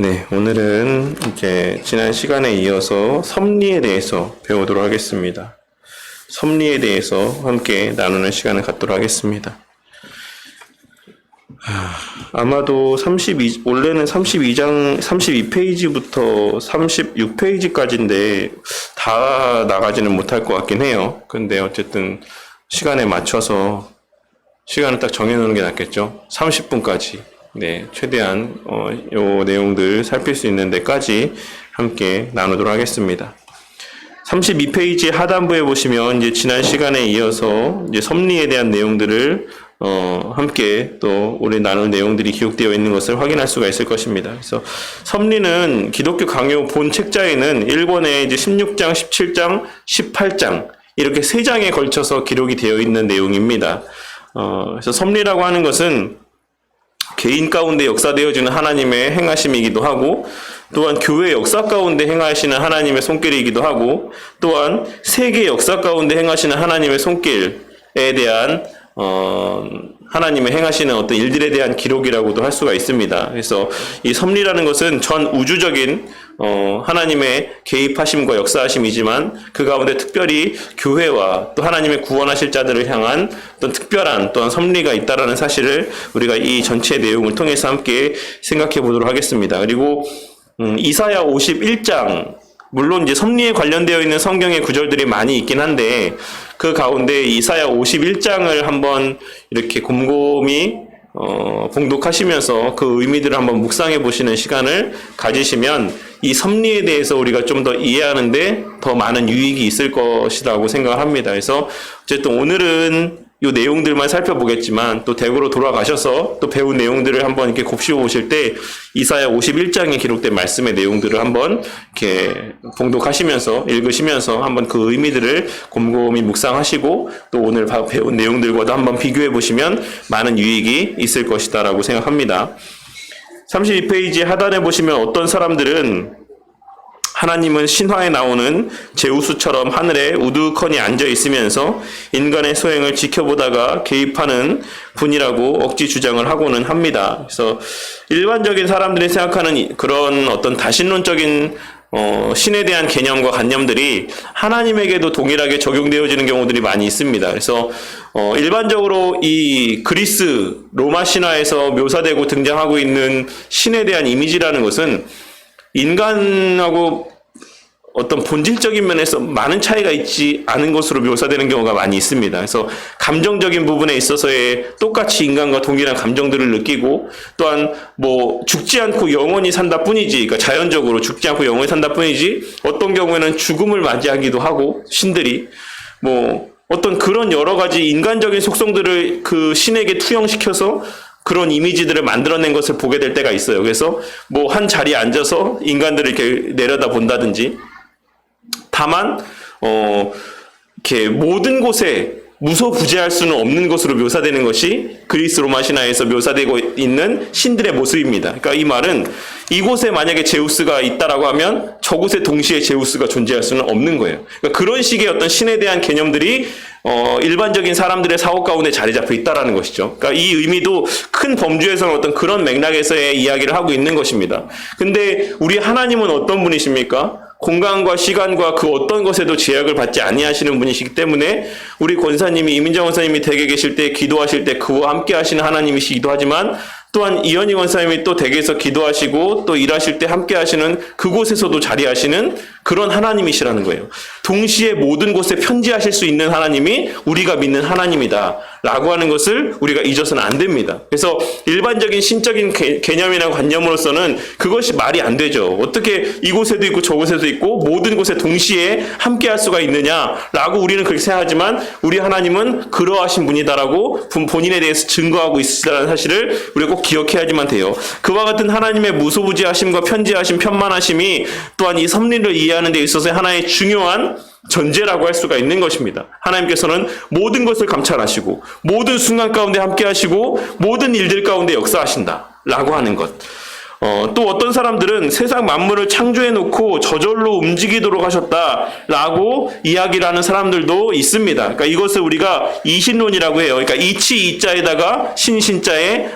네, 오늘은 이제 지난 시간에 이어서 섭리에 대해서 배우도록 하겠습니다. 섭리에 대해서 함께 나누는 시간을 갖도록 하겠습니다. 아마도 원래는 32페이지부터 36페이지까지인데 다 나가지는 못할 것 같긴 해요. 근데 어쨌든 시간에 맞춰서 시간을 딱 정해놓는 게 낫겠죠. 30분까지. 네, 최대한 요 내용들 살필 수 있는 데까지 함께 나누도록 하겠습니다. 32페이지 하단부에 보시면 이제 지난 시간에 이어서 이제 섭리에 대한 내용들을 함께 또 우리 나눌 내용들이 기록되어 있는 것을 확인할 수가 있을 것입니다. 그래서 섭리는 기독교 강요 본 책자에는 1권에 이제 16장, 17장, 18장 이렇게 3장에 걸쳐서 기록이 되어 있는 내용입니다. 그래서 섭리라고 하는 것은 개인 가운데 역사되어지는 하나님의 행하심이기도 하고, 또한 교회 역사 가운데 행하시는 하나님의 손길이기도 하고, 또한 세계 역사 가운데 행하시는 하나님의 손길에 대한 하나님의 행하시는 어떤 일들에 대한 기록이라고도 할 수가 있습니다. 그래서 이 섭리라는 것은 전 우주적인 하나님의 개입하심과 역사하심이지만 그 가운데 특별히 교회와 또 하나님의 구원하실 자들을 향한 어떤 특별한 또한 섭리가 있다라는 사실을 우리가 이 전체 내용을 통해서 함께 생각해 보도록 하겠습니다. 그리고 이사야 51장, 물론 이제 섭리에 관련되어 있는 성경의 구절들이 많이 있긴 한데 그 가운데 이사야 51장을 한번 이렇게 곰곰이 봉독하시면서 그 의미들을 한번 묵상해 보시는 시간을 가지시면 이 섭리에 대해서 우리가 좀 더 이해하는데 더 많은 유익이 있을 것이라고 생각을 합니다. 그래서 어쨌든 오늘은 이 내용들만 살펴보겠지만 또 대구로 돌아가셔서 또 배운 내용들을 한번 이렇게 곱씹어 보실 때 이사야 51장에 기록된 말씀의 내용들을 한번 이렇게 봉독하시면서 읽으시면서 한번 그 의미들을 곰곰이 묵상하시고 또 오늘 배운 내용들과도 한번 비교해 보시면 많은 유익이 있을 것이다라고 생각합니다. 32페이지 하단에 보시면 어떤 사람들은 하나님은 신화에 나오는 제우스처럼 하늘에 우두커니 앉아 있으면서 인간의 소행을 지켜보다가 개입하는 분이라고 억지 주장을 하고는 합니다. 그래서 일반적인 사람들이 생각하는 그런 어떤 다신론적인 신에 대한 개념과 관념들이 하나님에게도 동일하게 적용되어지는 경우들이 많이 있습니다. 그래서 일반적으로 이 그리스 로마 신화에서 묘사되고 등장하고 있는 신에 대한 이미지라는 것은 인간하고 어떤 본질적인 면에서 많은 차이가 있지 않은 것으로 묘사되는 경우가 많이 있습니다. 그래서 감정적인 부분에 있어서의 똑같이 인간과 동일한 감정들을 느끼고 또한 뭐 죽지 않고 영원히 산다 뿐이지, 그러니까 자연적으로 죽지 않고 영원히 산다 뿐이지 어떤 경우에는 죽음을 맞이하기도 하고 신들이 뭐 어떤 그런 여러 가지 인간적인 속성들을 그 신에게 투영시켜서 그런 이미지들을 만들어낸 것을 보게 될 때가 있어요. 그래서 뭐 한 자리에 앉아서 인간들을 이렇게 내려다 본다든지, 다만 이렇게 모든 곳에 무소부재할 수는 없는 것으로 묘사되는 것이 그리스 로마 신화에서 묘사되고 있는 신들의 모습입니다. 그러니까 이 말은 이곳에 만약에 제우스가 있다라고 하면 저곳에 동시에 제우스가 존재할 수는 없는 거예요. 그러니까 그런 식의 어떤 신에 대한 개념들이 일반적인 사람들의 사고 가운데 자리 잡혀 있다라는 것이죠. 그러니까 이 의미도 큰 범주에서는 어떤 그런 맥락에서의 이야기를 하고 있는 것입니다. 근데 우리 하나님은 어떤 분이십니까? 공간과 시간과 그 어떤 것에도 제약을 받지 아니하시는 분이시기 때문에 우리 권사님이 이민정 권사님이 댁에 계실 때 기도하실 때 그와 함께 하시는 하나님이시기도 하지만 또한 이현희 권사님이 또 댁에서 기도하시고 또 일하실 때 함께 하시는 그곳에서도 자리하시는 그런 하나님이시라는 거예요. 동시에 모든 곳에 편지하실 수 있는 하나님이 우리가 믿는 하나님이다 라고 하는 것을 우리가 잊어서는 안 됩니다. 그래서 일반적인 신적인 개념이나 관념으로서는 그것이 말이 안 되죠. 어떻게 이곳에도 있고 저곳에도 있고 모든 곳에 동시에 함께 할 수가 있느냐라고 우리는 그렇게 생각하지만 우리 하나님은 그러하신 분이다라고 본인에 대해서 증거하고 있으시다는 사실을 우리가 꼭 기억해야지만 돼요. 그와 같은 하나님의 무소부지하심과 편지하심, 편만하심이 또한 이 섭리를 이해하는 데 있어서 하나의 중요한 전제라고 할 수가 있는 것입니다. 하나님께서는 모든 것을 감찰하시고 모든 순간 가운데 함께 하시고 모든 일들 가운데 역사하신다 라고 하는 것. 또 어떤 사람들은 세상 만물을 창조해 놓고 저절로 움직이도록 하셨다라고 이야기를 하는 사람들도 있습니다. 그러니까 이것을 우리가 이신론이라고 해요. 그러니까 이치 이자에다가 신신자에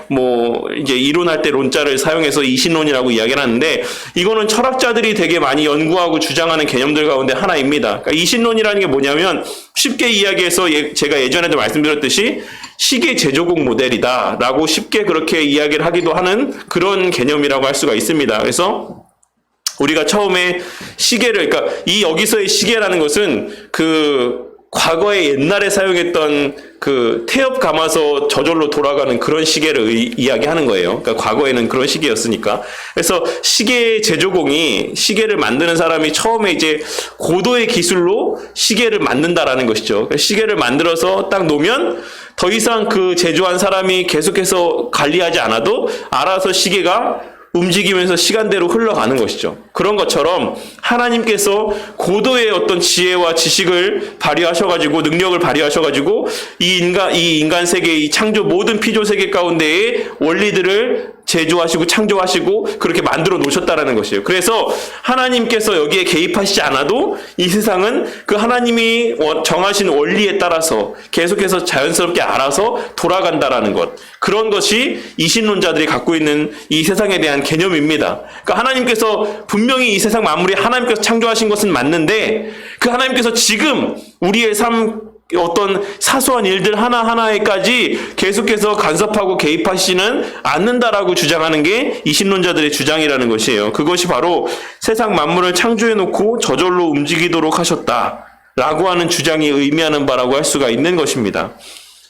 이제 이론할 때 론자를 사용해서 이신론이라고 이야기를 하는데, 이거는 철학자들이 되게 많이 연구하고 주장하는 개념들 가운데 하나입니다. 그러니까 이신론이라는 게 뭐냐면, 쉽게 이야기해서 제가 예전에도 말씀드렸듯이 시계 제조국 모델이다라고 쉽게 그렇게 이야기를 하기도 하는 그런 개념이라고 할 수가 있습니다. 그래서 우리가 처음에 시계를, 그러니까 이 여기서의 시계라는 것은 과거에 옛날에 사용했던 태엽 감아서 저절로 돌아가는 그런 시계를 이야기하는 거예요. 그러니까 과거에는 그런 시계였으니까. 그래서 시계 제조공이, 시계를 만드는 사람이 처음에 이제 고도의 기술로 시계를 만든다라는 것이죠. 그러니까 시계를 만들어서 딱 놓으면 더 이상 그 제조한 사람이 계속해서 관리하지 않아도 알아서 시계가 움직이면서 시간대로 흘러가는 것이죠. 그런 것처럼 하나님께서 고도의 어떤 지혜와 지식을 발휘하셔가지고, 능력을 발휘하셔가지고 이 인간 세계, 이 창조 모든 피조 세계 가운데의 원리들을 제조하시고 창조하시고 그렇게 만들어 놓으셨다라는 것이에요. 그래서 하나님께서 여기에 개입하시지 않아도 이 세상은 그 하나님이 정하신 원리에 따라서 계속해서 자연스럽게 알아서 돌아간다라는 것. 그런 것이 이신론자들이 갖고 있는 이 세상에 대한 개념입니다. 그러니까 하나님께서 분명히 이 세상 만물이 하나님께서 창조하신 것은 맞는데, 그 하나님께서 지금 우리의 삶, 어떤 사소한 일들 하나하나에까지 계속해서 간섭하고 개입하시는 않는다라고 주장하는 게 이신론자들의 주장이라는 것이에요. 그것이 바로 세상 만물을 창조해놓고 저절로 움직이도록 하셨다라고 하는 주장이 의미하는 바라고 할 수가 있는 것입니다.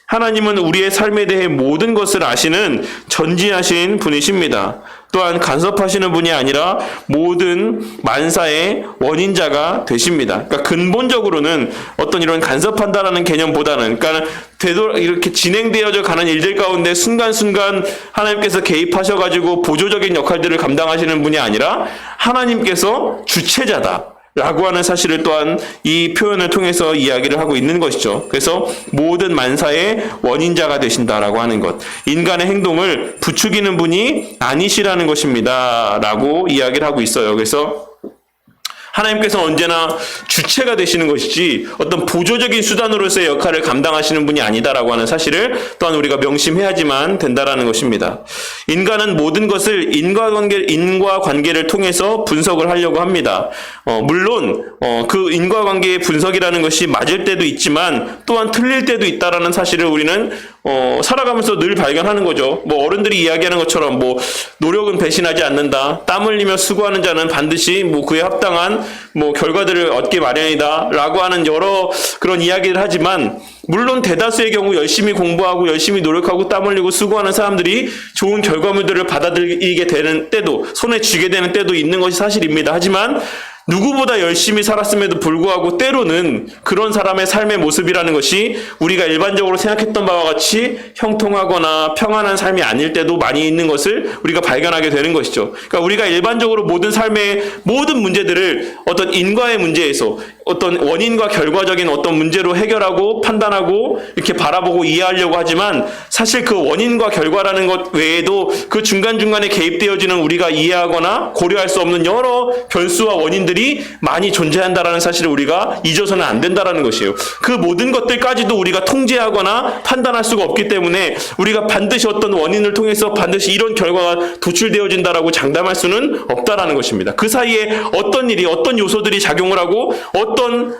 하나님은 우리의 삶에 대해 모든 것을 아시는 전지하신 분이십니다. 또한 간섭하시는 분이 아니라 모든 만사의 원인자가 되십니다. 그러니까 근본적으로는 어떤 이런 간섭한다라는 개념보다는, 그러니까 이렇게 진행되어져 가는 일들 가운데 순간순간 하나님께서 개입하셔가지고 보조적인 역할들을 감당하시는 분이 아니라 하나님께서 주체자다 라고 하는 사실을 또한 이 표현을 통해서 이야기를 하고 있는 것이죠. 그래서 모든 만사의 원인자가 되신다라고 하는 것, 인간의 행동을 부추기는 분이 아니시라는 것입니다 라고 이야기를 하고 있어요. 그래서 하나님께서는 언제나 주체가 되시는 것이지 어떤 보조적인 수단으로서의 역할을 감당하시는 분이 아니다라고 하는 사실을 또한 우리가 명심해야지만 된다라는 것입니다. 인간은 모든 것을 인과관계를 통해서 분석을 하려고 합니다. 물론 그 인과관계의 분석이라는 것이 맞을 때도 있지만 또한 틀릴 때도 있다라는 사실을 우리는 살아가면서 늘 발견하는 거죠. 어른들이 이야기하는 것처럼 노력은 배신하지 않는다. 땀 흘리며 수고하는 자는 반드시 그에 합당한 결과들을 얻기 마련이다 라고 하는 여러 그런 이야기를 하지만, 물론 대다수의 경우 열심히 공부하고 열심히 노력하고 땀 흘리고 수고하는 사람들이 좋은 결과물들을 받아들이게 되는 때도, 손에 쥐게 되는 때도 있는 것이 사실입니다. 하지만 누구보다 열심히 살았음에도 불구하고 때로는 그런 사람의 삶의 모습이라는 것이 우리가 일반적으로 생각했던 바와 같이 형통하거나 평안한 삶이 아닐 때도 많이 있는 것을 우리가 발견하게 되는 것이죠. 그러니까 우리가 일반적으로 모든 삶의 모든 문제들을 어떤 인과의 문제에서 어떤 원인과 결과적인 어떤 문제로 해결하고 판단하고 이렇게 바라보고 이해하려고 하지만, 사실 그 원인과 결과라는 것 외에도 그 중간중간에 개입되어지는 우리가 이해하거나 고려할 수 없는 여러 변수와 원인들이 많이 존재한다라는 사실을 우리가 잊어서는 안 된다라는 것이에요. 그 모든 것들까지도 우리가 통제하거나 판단할 수가 없기 때문에 우리가 반드시 어떤 원인을 통해서 반드시 이런 결과가 도출되어진다라고 장담할 수는 없다라는 것입니다. 그 사이에 어떤 일이, 어떤 요소들이 작용을 하고 어떤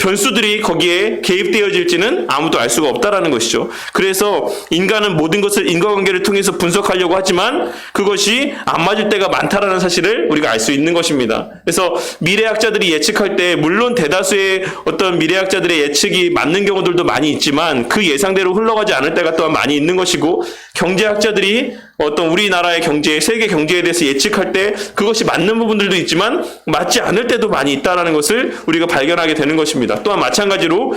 변수들이 거기에 개입되어질지는 아무도 알 수가 없다라는 것이죠. 그래서 인간은 모든 것을 인과관계를 통해서 분석하려고 하지만 그것이 안 맞을 때가 많다라는 사실을 우리가 알 수 있는 것입니다. 그래서 미래학자들이 예측할 때, 물론 대다수의 어떤 미래학자들의 예측이 맞는 경우들도 많이 있지만 그 예상대로 흘러가지 않을 때가 또한 많이 있는 것이고, 경제학자들이 어떤 우리나라의 경제, 세계 경제에 대해서 예측할 때 그것이 맞는 부분들도 있지만 맞지 않을 때도 많이 있다는 것을 우리가 발견하게 되는 것입니다. 또한 마찬가지로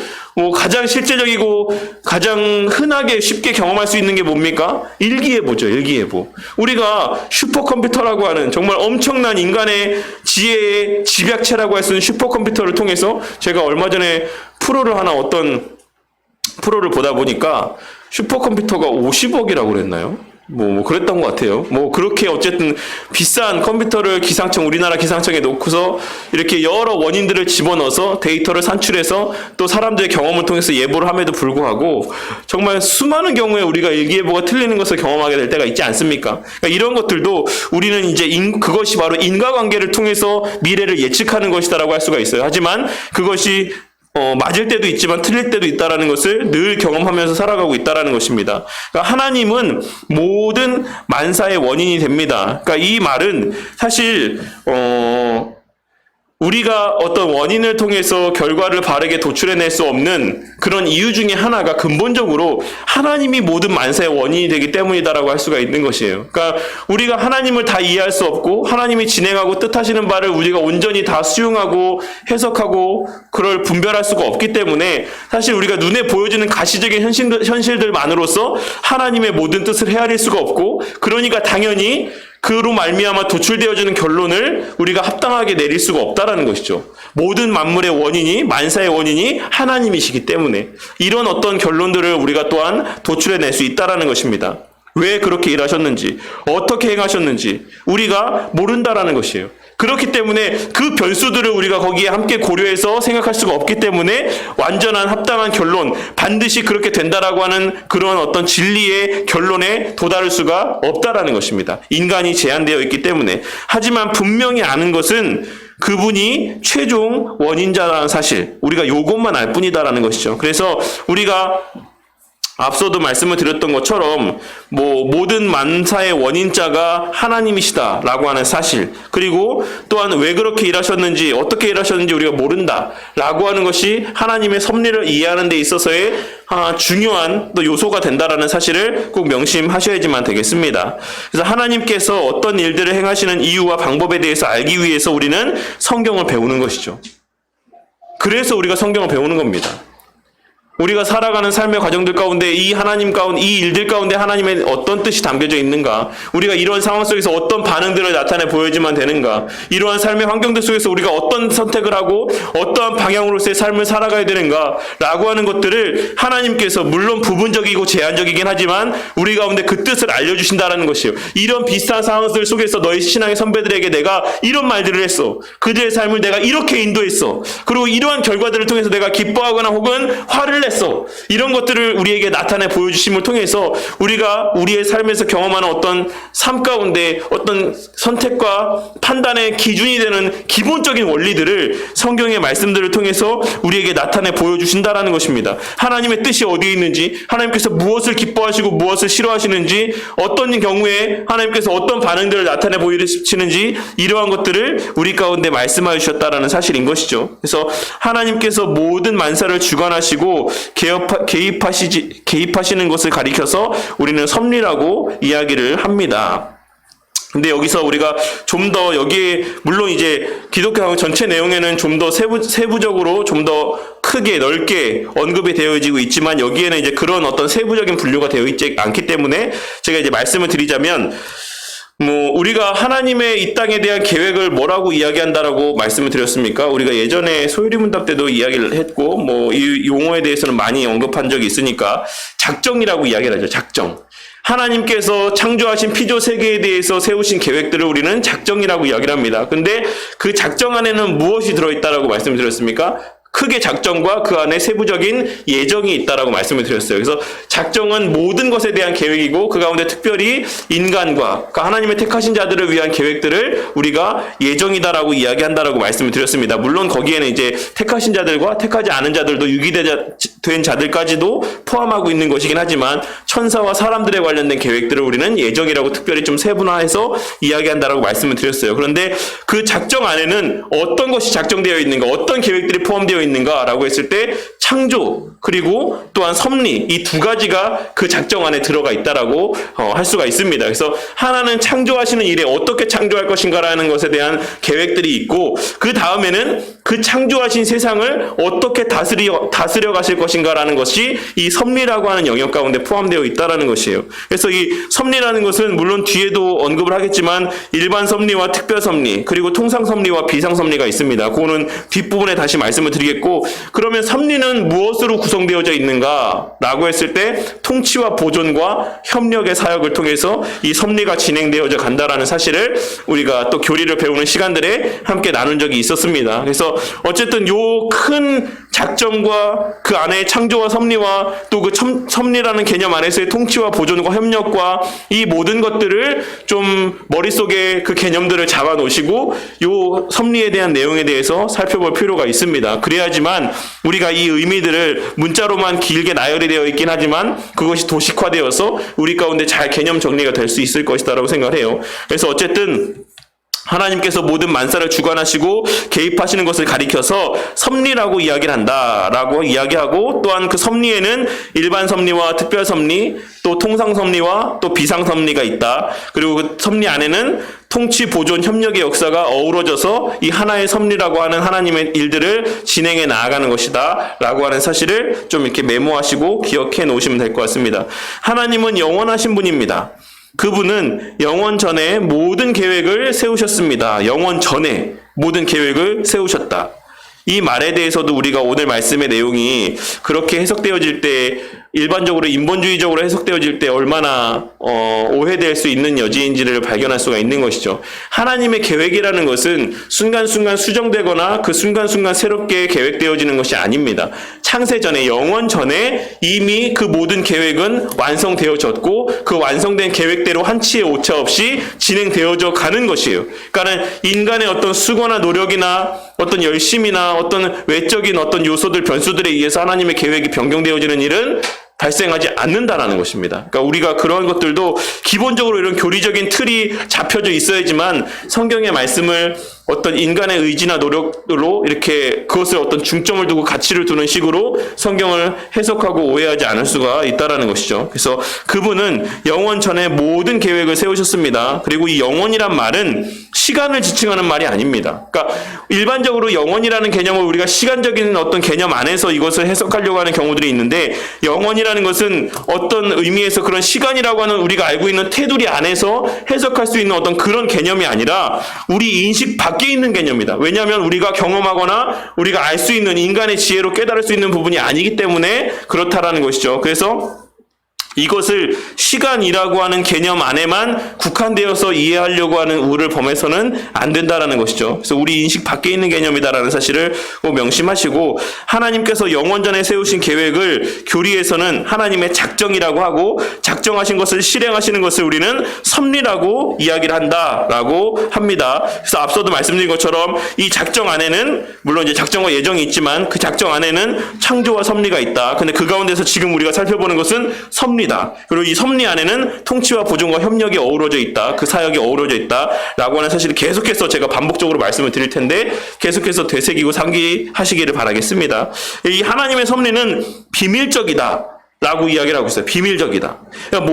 가장 실제적이고 가장 흔하게 쉽게 경험할 수 있는 게 뭡니까? 일기예보죠. 일기예보. 우리가 슈퍼컴퓨터라고 하는 정말 엄청난 인간의 지혜의 집약체라고 할 수 있는 슈퍼컴퓨터를 통해서, 제가 얼마 전에 어떤 프로를 보다 보니까 슈퍼컴퓨터가 50억이라고 그랬나요? 뭐 그랬던 것 같아요. 뭐 그렇게 어쨌든 비싼 컴퓨터를 우리나라 기상청에 놓고서 이렇게 여러 원인들을 집어넣어서 데이터를 산출해서 또 사람들의 경험을 통해서 예보를 함에도 불구하고 정말 수많은 경우에 우리가 일기예보가 틀리는 것을 경험하게 될 때가 있지 않습니까? 그러니까 이런 것들도 우리는 이제 그것이 바로 인과관계를 통해서 미래를 예측하는 것이다라고 할 수가 있어요. 하지만 그것이 맞을 때도 있지만 틀릴 때도 있다라는 것을 늘 경험하면서 살아가고 있다라는 것입니다. 그러니까 하나님은 모든 만사의 원인이 됩니다. 그러니까 이 말은 사실 우리가 어떤 원인을 통해서 결과를 바르게 도출해낼 수 없는 그런 이유 중에 하나가 근본적으로 하나님이 모든 만사의 원인이 되기 때문이다라고 할 수가 있는 것이에요. 그러니까 우리가 하나님을 다 이해할 수 없고 하나님이 진행하고 뜻하시는 바를 우리가 온전히 다 수용하고 해석하고 그걸 분별할 수가 없기 때문에 사실 우리가 눈에 보여지는 가시적인 현실들만으로서 하나님의 모든 뜻을 헤아릴 수가 없고 그러니까 당연히 그로 말미암아 도출되어지는 결론을 우리가 합당하게 내릴 수가 없다라는 것이죠. 모든 만물의 원인이 만사의 원인이 하나님이시기 때문에 이런 어떤 결론들을 우리가 또한 도출해낼 수 있다라는 것입니다. 왜 그렇게 일하셨는지 어떻게 행하셨는지 우리가 모른다라는 것이에요. 그렇기 때문에 그 변수들을 우리가 거기에 함께 고려해서 생각할 수가 없기 때문에 완전한 합당한 결론, 반드시 그렇게 된다라고 하는 그런 어떤 진리의 결론에 도달할 수가 없다라는 것입니다. 인간이 제한되어 있기 때문에. 하지만 분명히 아는 것은 그분이 최종 원인자라는 사실, 우리가 요것만 알 뿐이다라는 것이죠. 그래서 우리가 앞서도 말씀을 드렸던 것처럼 모든 만사의 원인자가 하나님이시다라고 하는 사실, 그리고 또한 왜 그렇게 일하셨는지 어떻게 일하셨는지 우리가 모른다라고 하는 것이 하나님의 섭리를 이해하는 데 있어서의 중요한 또 요소가 된다라는 사실을 꼭 명심하셔야지만 되겠습니다. 그래서 하나님께서 어떤 일들을 행하시는 이유와 방법에 대해서 알기 위해서 우리는 성경을 배우는 것이죠. 그래서 우리가 성경을 배우는 겁니다. 우리가 살아가는 삶의 과정들 가운데 이 일들 가운데 하나님의 어떤 뜻이 담겨져 있는가? 우리가 이런 상황 속에서 어떤 반응들을 나타내 보여야지만 되는가? 이러한 삶의 환경들 속에서 우리가 어떤 선택을 하고 어떠한 방향으로서의 삶을 살아가야 되는가? 라고 하는 것들을 하나님께서 물론 부분적이고 제한적이긴 하지만 우리 가운데 그 뜻을 알려주신다라는 것이에요. 이런 비슷한 상황들 속에서 너희 신앙의 선배들에게 내가 이런 말들을 했어. 그들의 삶을 내가 이렇게 인도했어. 그리고 이러한 결과들을 통해서 내가 기뻐하거나 혹은 화를 했어. 이런 것들을 우리에게 나타내 보여주심을 통해서 우리가 우리의 삶에서 경험하는 어떤 삶 가운데 어떤 선택과 판단의 기준이 되는 기본적인 원리들을 성경의 말씀들을 통해서 우리에게 나타내 보여주신다라는 것입니다. 하나님의 뜻이 어디에 있는지, 하나님께서 무엇을 기뻐하시고 무엇을 싫어하시는지, 어떤 경우에 하나님께서 어떤 반응들을 나타내 보이시는지, 이러한 것들을 우리 가운데 말씀하여 주셨다라는 사실인 것이죠. 그래서 하나님께서 모든 만사를 주관하시고 개입하시는 것을 가리켜서 우리는 섭리라고 이야기를 합니다. 근데 여기서 우리가 좀 더 여기에 물론 이제 기독교 전체 내용에는 좀 더 세부적으로 좀 더 크게 넓게 언급이 되어지고 있지만 여기에는 이제 그런 어떤 세부적인 분류가 되어 있지 않기 때문에 제가 이제 말씀을 드리자면 우리가 하나님의 이 땅에 대한 계획을 뭐라고 이야기한다라고 말씀을 드렸습니까? 우리가 예전에 소유리 문답 때도 이야기를 했고, 이 용어에 대해서는 많이 언급한 적이 있으니까, 작정이라고 이야기를 하죠, 작정. 하나님께서 창조하신 피조 세계에 대해서 세우신 계획들을 우리는 작정이라고 이야기를 합니다. 근데 그 작정 안에는 무엇이 들어있다라고 말씀을 드렸습니까? 크게 작정과 그 안에 세부적인 예정이 있다라고 말씀을 드렸어요. 그래서 작정은 모든 것에 대한 계획이고 그 가운데 특별히 인간과 그러니까 하나님의 택하신 자들을 위한 계획들을 우리가 예정이다라고 이야기한다라고 말씀을 드렸습니다. 물론 거기에는 이제 택하신 자들과 택하지 않은 자들도 유기된 자들까지도 포함하고 있는 것이긴 하지만 천사와 사람들에 관련된 계획들을 우리는 예정이라고 특별히 좀 세분화해서 이야기한다라고 말씀을 드렸어요. 그런데 그 작정 안에는 어떤 것이 작정되어 있는가, 어떤 계획들이 포함되어 있는가라고 했을 때 창조 그리고 또한 섭리 이 두 가지가 그 작정 안에 들어가 있다라고 할 수가 있습니다. 그래서 하나는 창조하시는 일에 어떻게 창조할 것인가라는 것에 대한 계획들이 있고 그 다음에는 그 창조하신 세상을 어떻게 다스려 가실 것인가라는 것이 이 섭리라고 하는 영역 가운데 포함되어 있다라는 것이에요. 그래서 이 섭리라는 것은 물론 뒤에도 언급을 하겠지만 일반 섭리와 특별 섭리 그리고 통상 섭리와 비상 섭리가 있습니다. 그거는 뒷부분에 다시 말씀을 드리겠고 그러면 섭리는 무엇으로 구성되어져 있는가라고 했을 때 통치와 보존과 협력의 사역을 통해서 이 섭리가 진행되어져 간다라는 사실을 우리가 또 교리를 배우는 시간들에 함께 나눈 적이 있었습니다. 그래서 어쨌든 요 큰 작정과 그 안에 창조와 섭리와 또 그 섭리라는 개념 안에서의 통치와 보존과 협력과 이 모든 것들을 좀 머릿속에 그 개념들을 잡아 놓으시고 요 섭리에 대한 내용에 대해서 살펴볼 필요가 있습니다. 그래야지만 우리가 이 의미들을 문자로만 길게 나열이 되어 있긴 하지만 그것이 도식화되어서 우리 가운데 잘 개념 정리가 될 수 있을 것이다라고 생각해요. 그래서 어쨌든 하나님께서 모든 만사를 주관하시고 개입하시는 것을 가리켜서 섭리라고 이야기를 한다라고 이야기하고, 또한 그 섭리에는 일반 섭리와 특별 섭리, 또 통상 섭리와 또 비상 섭리가 있다. 그리고 그 섭리 안에는 통치, 보존, 협력의 역사가 어우러져서 이 하나의 섭리라고 하는 하나님의 일들을 진행해 나아가는 것이다 라고 하는 사실을 좀 이렇게 메모하시고 기억해 놓으시면 될 것 같습니다. 하나님은 영원하신 분입니다. 그분은 영원 전에 모든 계획을 세우셨습니다. 영원 전에 모든 계획을 세우셨다. 이 말에 대해서도 우리가 오늘 말씀의 내용이 그렇게 해석되어질 때, 일반적으로 인본주의적으로 해석되어질 때 얼마나 오해될 수 있는 여지인지를 발견할 수가 있는 것이죠. 하나님의 계획이라는 것은 순간순간 수정되거나 그 순간순간 새롭게 계획되어지는 것이 아닙니다. 창세 전에, 영원 전에 이미 그 모든 계획은 완성되어졌고 그 완성된 계획대로 한치의 오차 없이 진행되어져 가는 것이에요. 그러니까 인간의 어떤 수고나 노력이나 어떤 열심이나 어떤 외적인 어떤 요소들, 변수들에 의해서 하나님의 계획이 변경되어지는 일은 발생하지 않는다라는 것입니다. 그러니까 우리가 그런 것들도 기본적으로 이런 교리적인 틀이 잡혀져 있어야지만 성경의 말씀을 어떤 인간의 의지나 노력으로 이렇게 그것을 어떤 중점을 두고 가치를 두는 식으로 성경을 해석하고 오해하지 않을 수가 있다라는 것이죠. 그래서 그분은 영원 전에 모든 계획을 세우셨습니다. 그리고 이 영원이란 말은 시간을 지칭하는 말이 아닙니다. 그러니까 일반적으로 영원이라는 개념을 우리가 시간적인 어떤 개념 안에서 이것을 해석하려고 하는 경우들이 있는데, 영원이라는 것은 어떤 의미에서 그런 시간이라고 하는 우리가 알고 있는 테두리 안에서 해석할 수 있는 어떤 그런 개념이 아니라 우리 인식 밖에 있는 개념이다. 왜냐하면 우리가 경험하거나 우리가 알 수 있는 인간의 지혜로 깨달을 수 있는 부분이 아니기 때문에 그렇다라는 것이죠. 그래서 이것을 시간이라고 하는 개념 안에만 국한되어서 이해하려고 하는 우를 범해서는 안 된다라는 것이죠. 그래서 우리 인식 밖에 있는 개념이다라는 사실을 꼭 명심하시고, 하나님께서 영원전에 세우신 계획을 교리에서는 하나님의 작정이라고 하고, 작정하신 것을 실행하시는 것을 우리는 섭리라고 이야기를 한다라고 합니다. 그래서 앞서도 말씀드린 것처럼 이 작정 안에는 물론 이제 작정과 예정이 있지만 그 작정 안에는 창조와 섭리가 있다. 근데 그 가운데서 지금 우리가 살펴보는 것은 섭리, 그리고 이 섭리 안에는 통치와 보존과 협력이 어우러져 있다. 그 사역이 어우러져 있다라고 하는 사실을 계속해서 제가 반복적으로 말씀을 드릴 텐데 계속해서 되새기고 상기하시기를 바라겠습니다. 이 하나님의 섭리는 비밀적이다 라고 이야기를 하고 있어요. 비밀적이다. 그러니까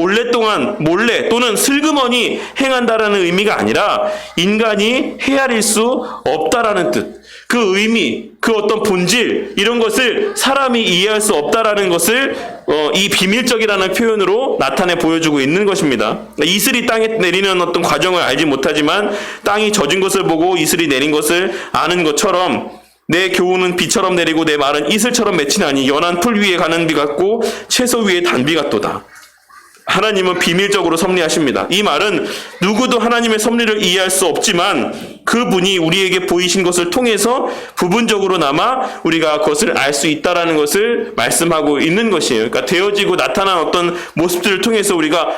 몰래 또는 슬그머니 행한다라는 의미가 아니라 인간이 헤아릴 수 없다라는 뜻. 그 의미, 그 어떤 본질, 이런 것을 사람이 이해할 수 없다라는 것을 이 비밀적이라는 표현으로 나타내 보여주고 있는 것입니다. 이슬이 땅에 내리는 어떤 과정을 알지 못하지만 땅이 젖은 것을 보고 이슬이 내린 것을 아는 것처럼, 내 교훈은 비처럼 내리고 내 말은 이슬처럼 맺히나니 연한 풀 위에 가는 비 같고 채소 위에 단비 같도다. 하나님은 비밀적으로 섭리하십니다. 이 말은 누구도 하나님의 섭리를 이해할 수 없지만 그분이 우리에게 보이신 것을 통해서 부분적으로나마 우리가 그것을 알 수 있다라는 것을 말씀하고 있는 것이에요. 그러니까 되어지고 나타난 어떤 모습들을 통해서 우리가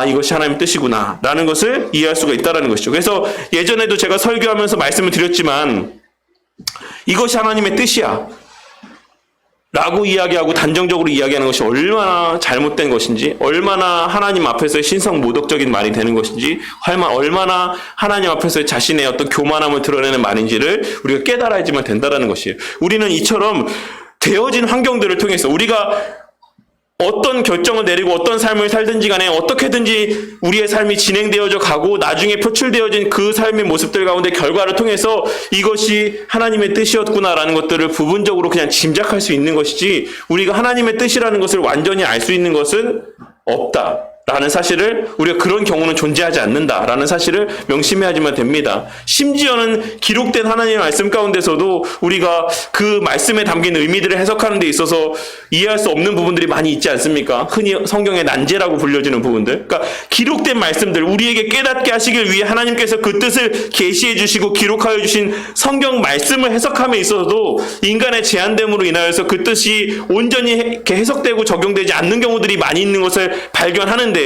이것이 하나님의 뜻이구나 라는 것을 이해할 수가 있다라는 것이죠. 그래서 예전에도 제가 설교하면서 말씀을 드렸지만 이것이 하나님의 뜻이야 라고 이야기하고 단정적으로 이야기하는 것이 얼마나 잘못된 것인지, 얼마나 하나님 앞에서의 신성모독적인 말이 되는 것인지, 얼마나 하나님 앞에서의 자신의 어떤 교만함을 드러내는 말인지를 우리가 깨달아야지만 된다는 것이에요. 우리는 이처럼 되어진 환경들을 통해서 우리가 어떤 결정을 내리고 어떤 삶을 살든지 간에 어떻게든지 우리의 삶이 진행되어져 가고 나중에 표출되어진 그 삶의 모습들 가운데 결과를 통해서 이것이 하나님의 뜻이었구나라는 것들을 부분적으로 그냥 짐작할 수 있는 것이지, 우리가 하나님의 뜻이라는 것을 완전히 알 수 있는 것은 없다 라는 사실을, 우리가 그런 경우는 존재하지 않는다라는 사실을 명심해야지만 됩니다. 심지어는 기록된 하나님의 말씀 가운데서도 우리가 그 말씀에 담긴 의미들을 해석하는 데 있어서 이해할 수 없는 부분들이 많이 있지 않습니까? 흔히 성경의 난제라고 불려지는 부분들. 그러니까 기록된 말씀들, 우리에게 깨닫게 하시길 위해 하나님께서 그 뜻을 계시해 주시고 기록하여 주신 성경 말씀을 해석함에 있어서도 인간의 제한됨으로 인하여서 그 뜻이 온전히 이렇게 해석되고 적용되지 않는 경우들이 많이 있는 것을 발견하는데,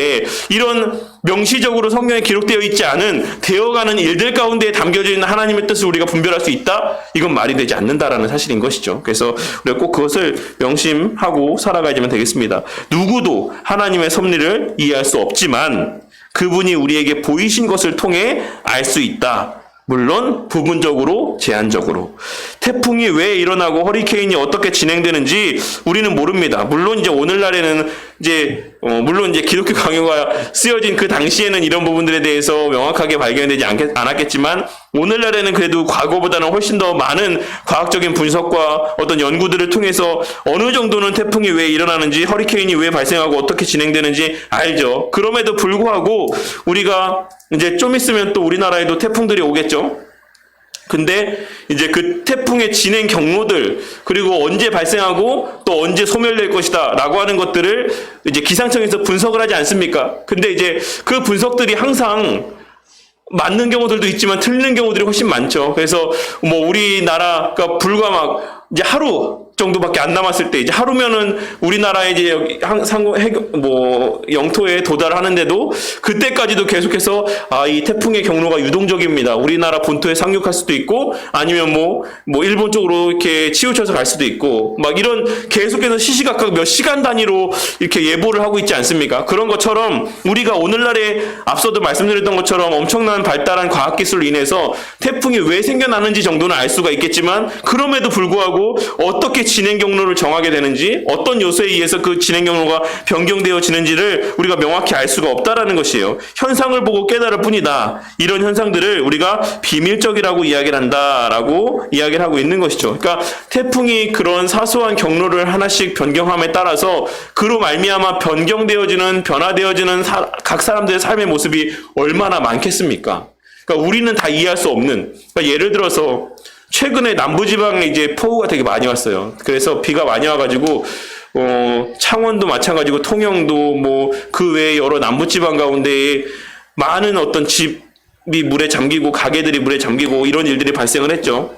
이런 명시적으로 성경에 기록되어 있지 않은 되어가는 일들 가운데 담겨져 있는 하나님의 뜻을 우리가 분별할 수 있다? 이건 말이 되지 않는다라는 사실인 것이죠. 그래서 우리가 꼭 그것을 명심하고 살아가야지만 되겠습니다. 누구도 하나님의 섭리를 이해할 수 없지만 그분이 우리에게 보이신 것을 통해 알 수 있다. 물론 부분적으로, 제한적으로. 태풍이 왜 일어나고 허리케인이 어떻게 진행되는지 우리는 모릅니다. 물론 이제 오늘날에는 물론 기독교 강요가 쓰여진 그 당시에는 이런 부분들에 대해서 명확하게 발견되지 않았겠지만, 오늘날에는 그래도 과거보다는 훨씬 더 많은 과학적인 분석과 어떤 연구들을 통해서 어느 정도는 태풍이 왜 일어나는지, 허리케인이 왜 발생하고 어떻게 진행되는지 알죠. 그럼에도 불구하고 우리가 이제 좀 있으면 또 우리나라에도 태풍들이 오겠죠. 근데 이제 그 태풍의 진행 경로들, 그리고 언제 발생하고 또 언제 소멸될 것이다 라고 하는 것들을 이제 기상청에서 분석을 하지 않습니까? 근데 이제 그 분석들이 항상 맞는 경우들도 있지만 틀리는 경우들이 훨씬 많죠. 그래서 우리나라가 불과 막 이제 하루 정도밖에 안 남았을 때, 이제 하루면은 우리나라의 이제 영토에 도달하는데도 그때까지도 계속해서 이 태풍의 경로가 유동적입니다. 우리나라 본토에 상륙할 수도 있고, 아니면 일본 쪽으로 이렇게 치우쳐서 갈 수도 있고, 막 이런 계속해서 시시각각 몇 시간 단위로 이렇게 예보를 하고 있지 않습니까? 그런 것처럼 우리가 오늘날에 앞서도 말씀드렸던 것처럼 엄청난 발달한 과학기술로 인해서 태풍이 왜 생겨나는지 정도는 알 수가 있겠지만, 그럼에도 불구하고 어떻게 진행 경로를 정하게 되는지, 어떤 요소에 의해서 그 진행 경로가 변경되어지는지를 우리가 명확히 알 수가 없다라는 것이에요. 현상을 보고 깨달을 뿐이다. 이런 현상들을 우리가 비밀적이라고 이야기를 한다라고 이야기를 하고 있는 것이죠. 그러니까 태풍이 그런 사소한 경로를 하나씩 변경함에 따라서 그로 말미암아 변화되어지는 각 사람들의 삶의 모습이 얼마나 많겠습니까? 그러니까 우리는 다 이해할 수 없는, 그러니까 예를 들어서 최근에 남부지방에 이제 폭우가 되게 많이 왔어요. 그래서 비가 많이 와가지고, 창원도 마찬가지고, 통영도 그 외에 여러 남부지방 가운데에 많은 어떤 집이 물에 잠기고, 가게들이 물에 잠기고, 이런 일들이 발생을 했죠.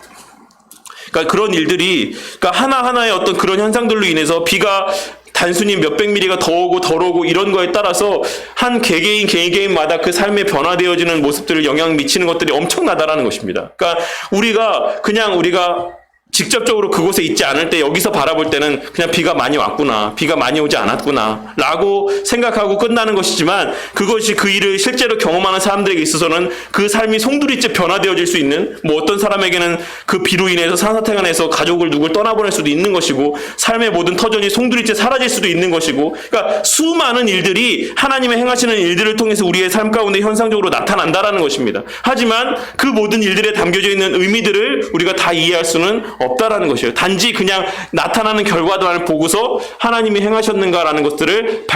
그러니까 그런 일들이, 그러니까 하나하나의 어떤 그런 현상들로 인해서 비가 단순히 몇백 미리가 더 오고 덜 오고 이런 거에 따라서 한 개개인마다 그 삶에 변화되어지는 모습들을 영향 미치는 것들이 엄청나다라는 것입니다. 그러니까 우리가 직접적으로 그곳에 있지 않을 때 여기서 바라볼 때는 그냥 비가 많이 왔구나, 비가 많이 오지 않았구나 라고 생각하고 끝나는 것이지만, 그것이 그 일을 실제로 경험하는 사람들에게 있어서는 그 삶이 송두리째 변화되어질 수 있는, 어떤 사람에게는 그 비로 인해서 산사태가 나서 가족을 누굴 떠나보낼 수도 있는 것이고, 삶의 모든 터전이 송두리째 사라질 수도 있는 것이고, 그러니까 수많은 일들이 하나님의 행하시는 일들을 통해서 우리의 삶 가운데 현상적으로 나타난다라는 것입니다. 하지만 그 모든 일들에 담겨져 있는 의미들을 우리가 다 이해할 수는 없다라는 것이에요. 단지 그냥 나타나는 결과들을 보고서 하나님이 행하셨는가라는 것들을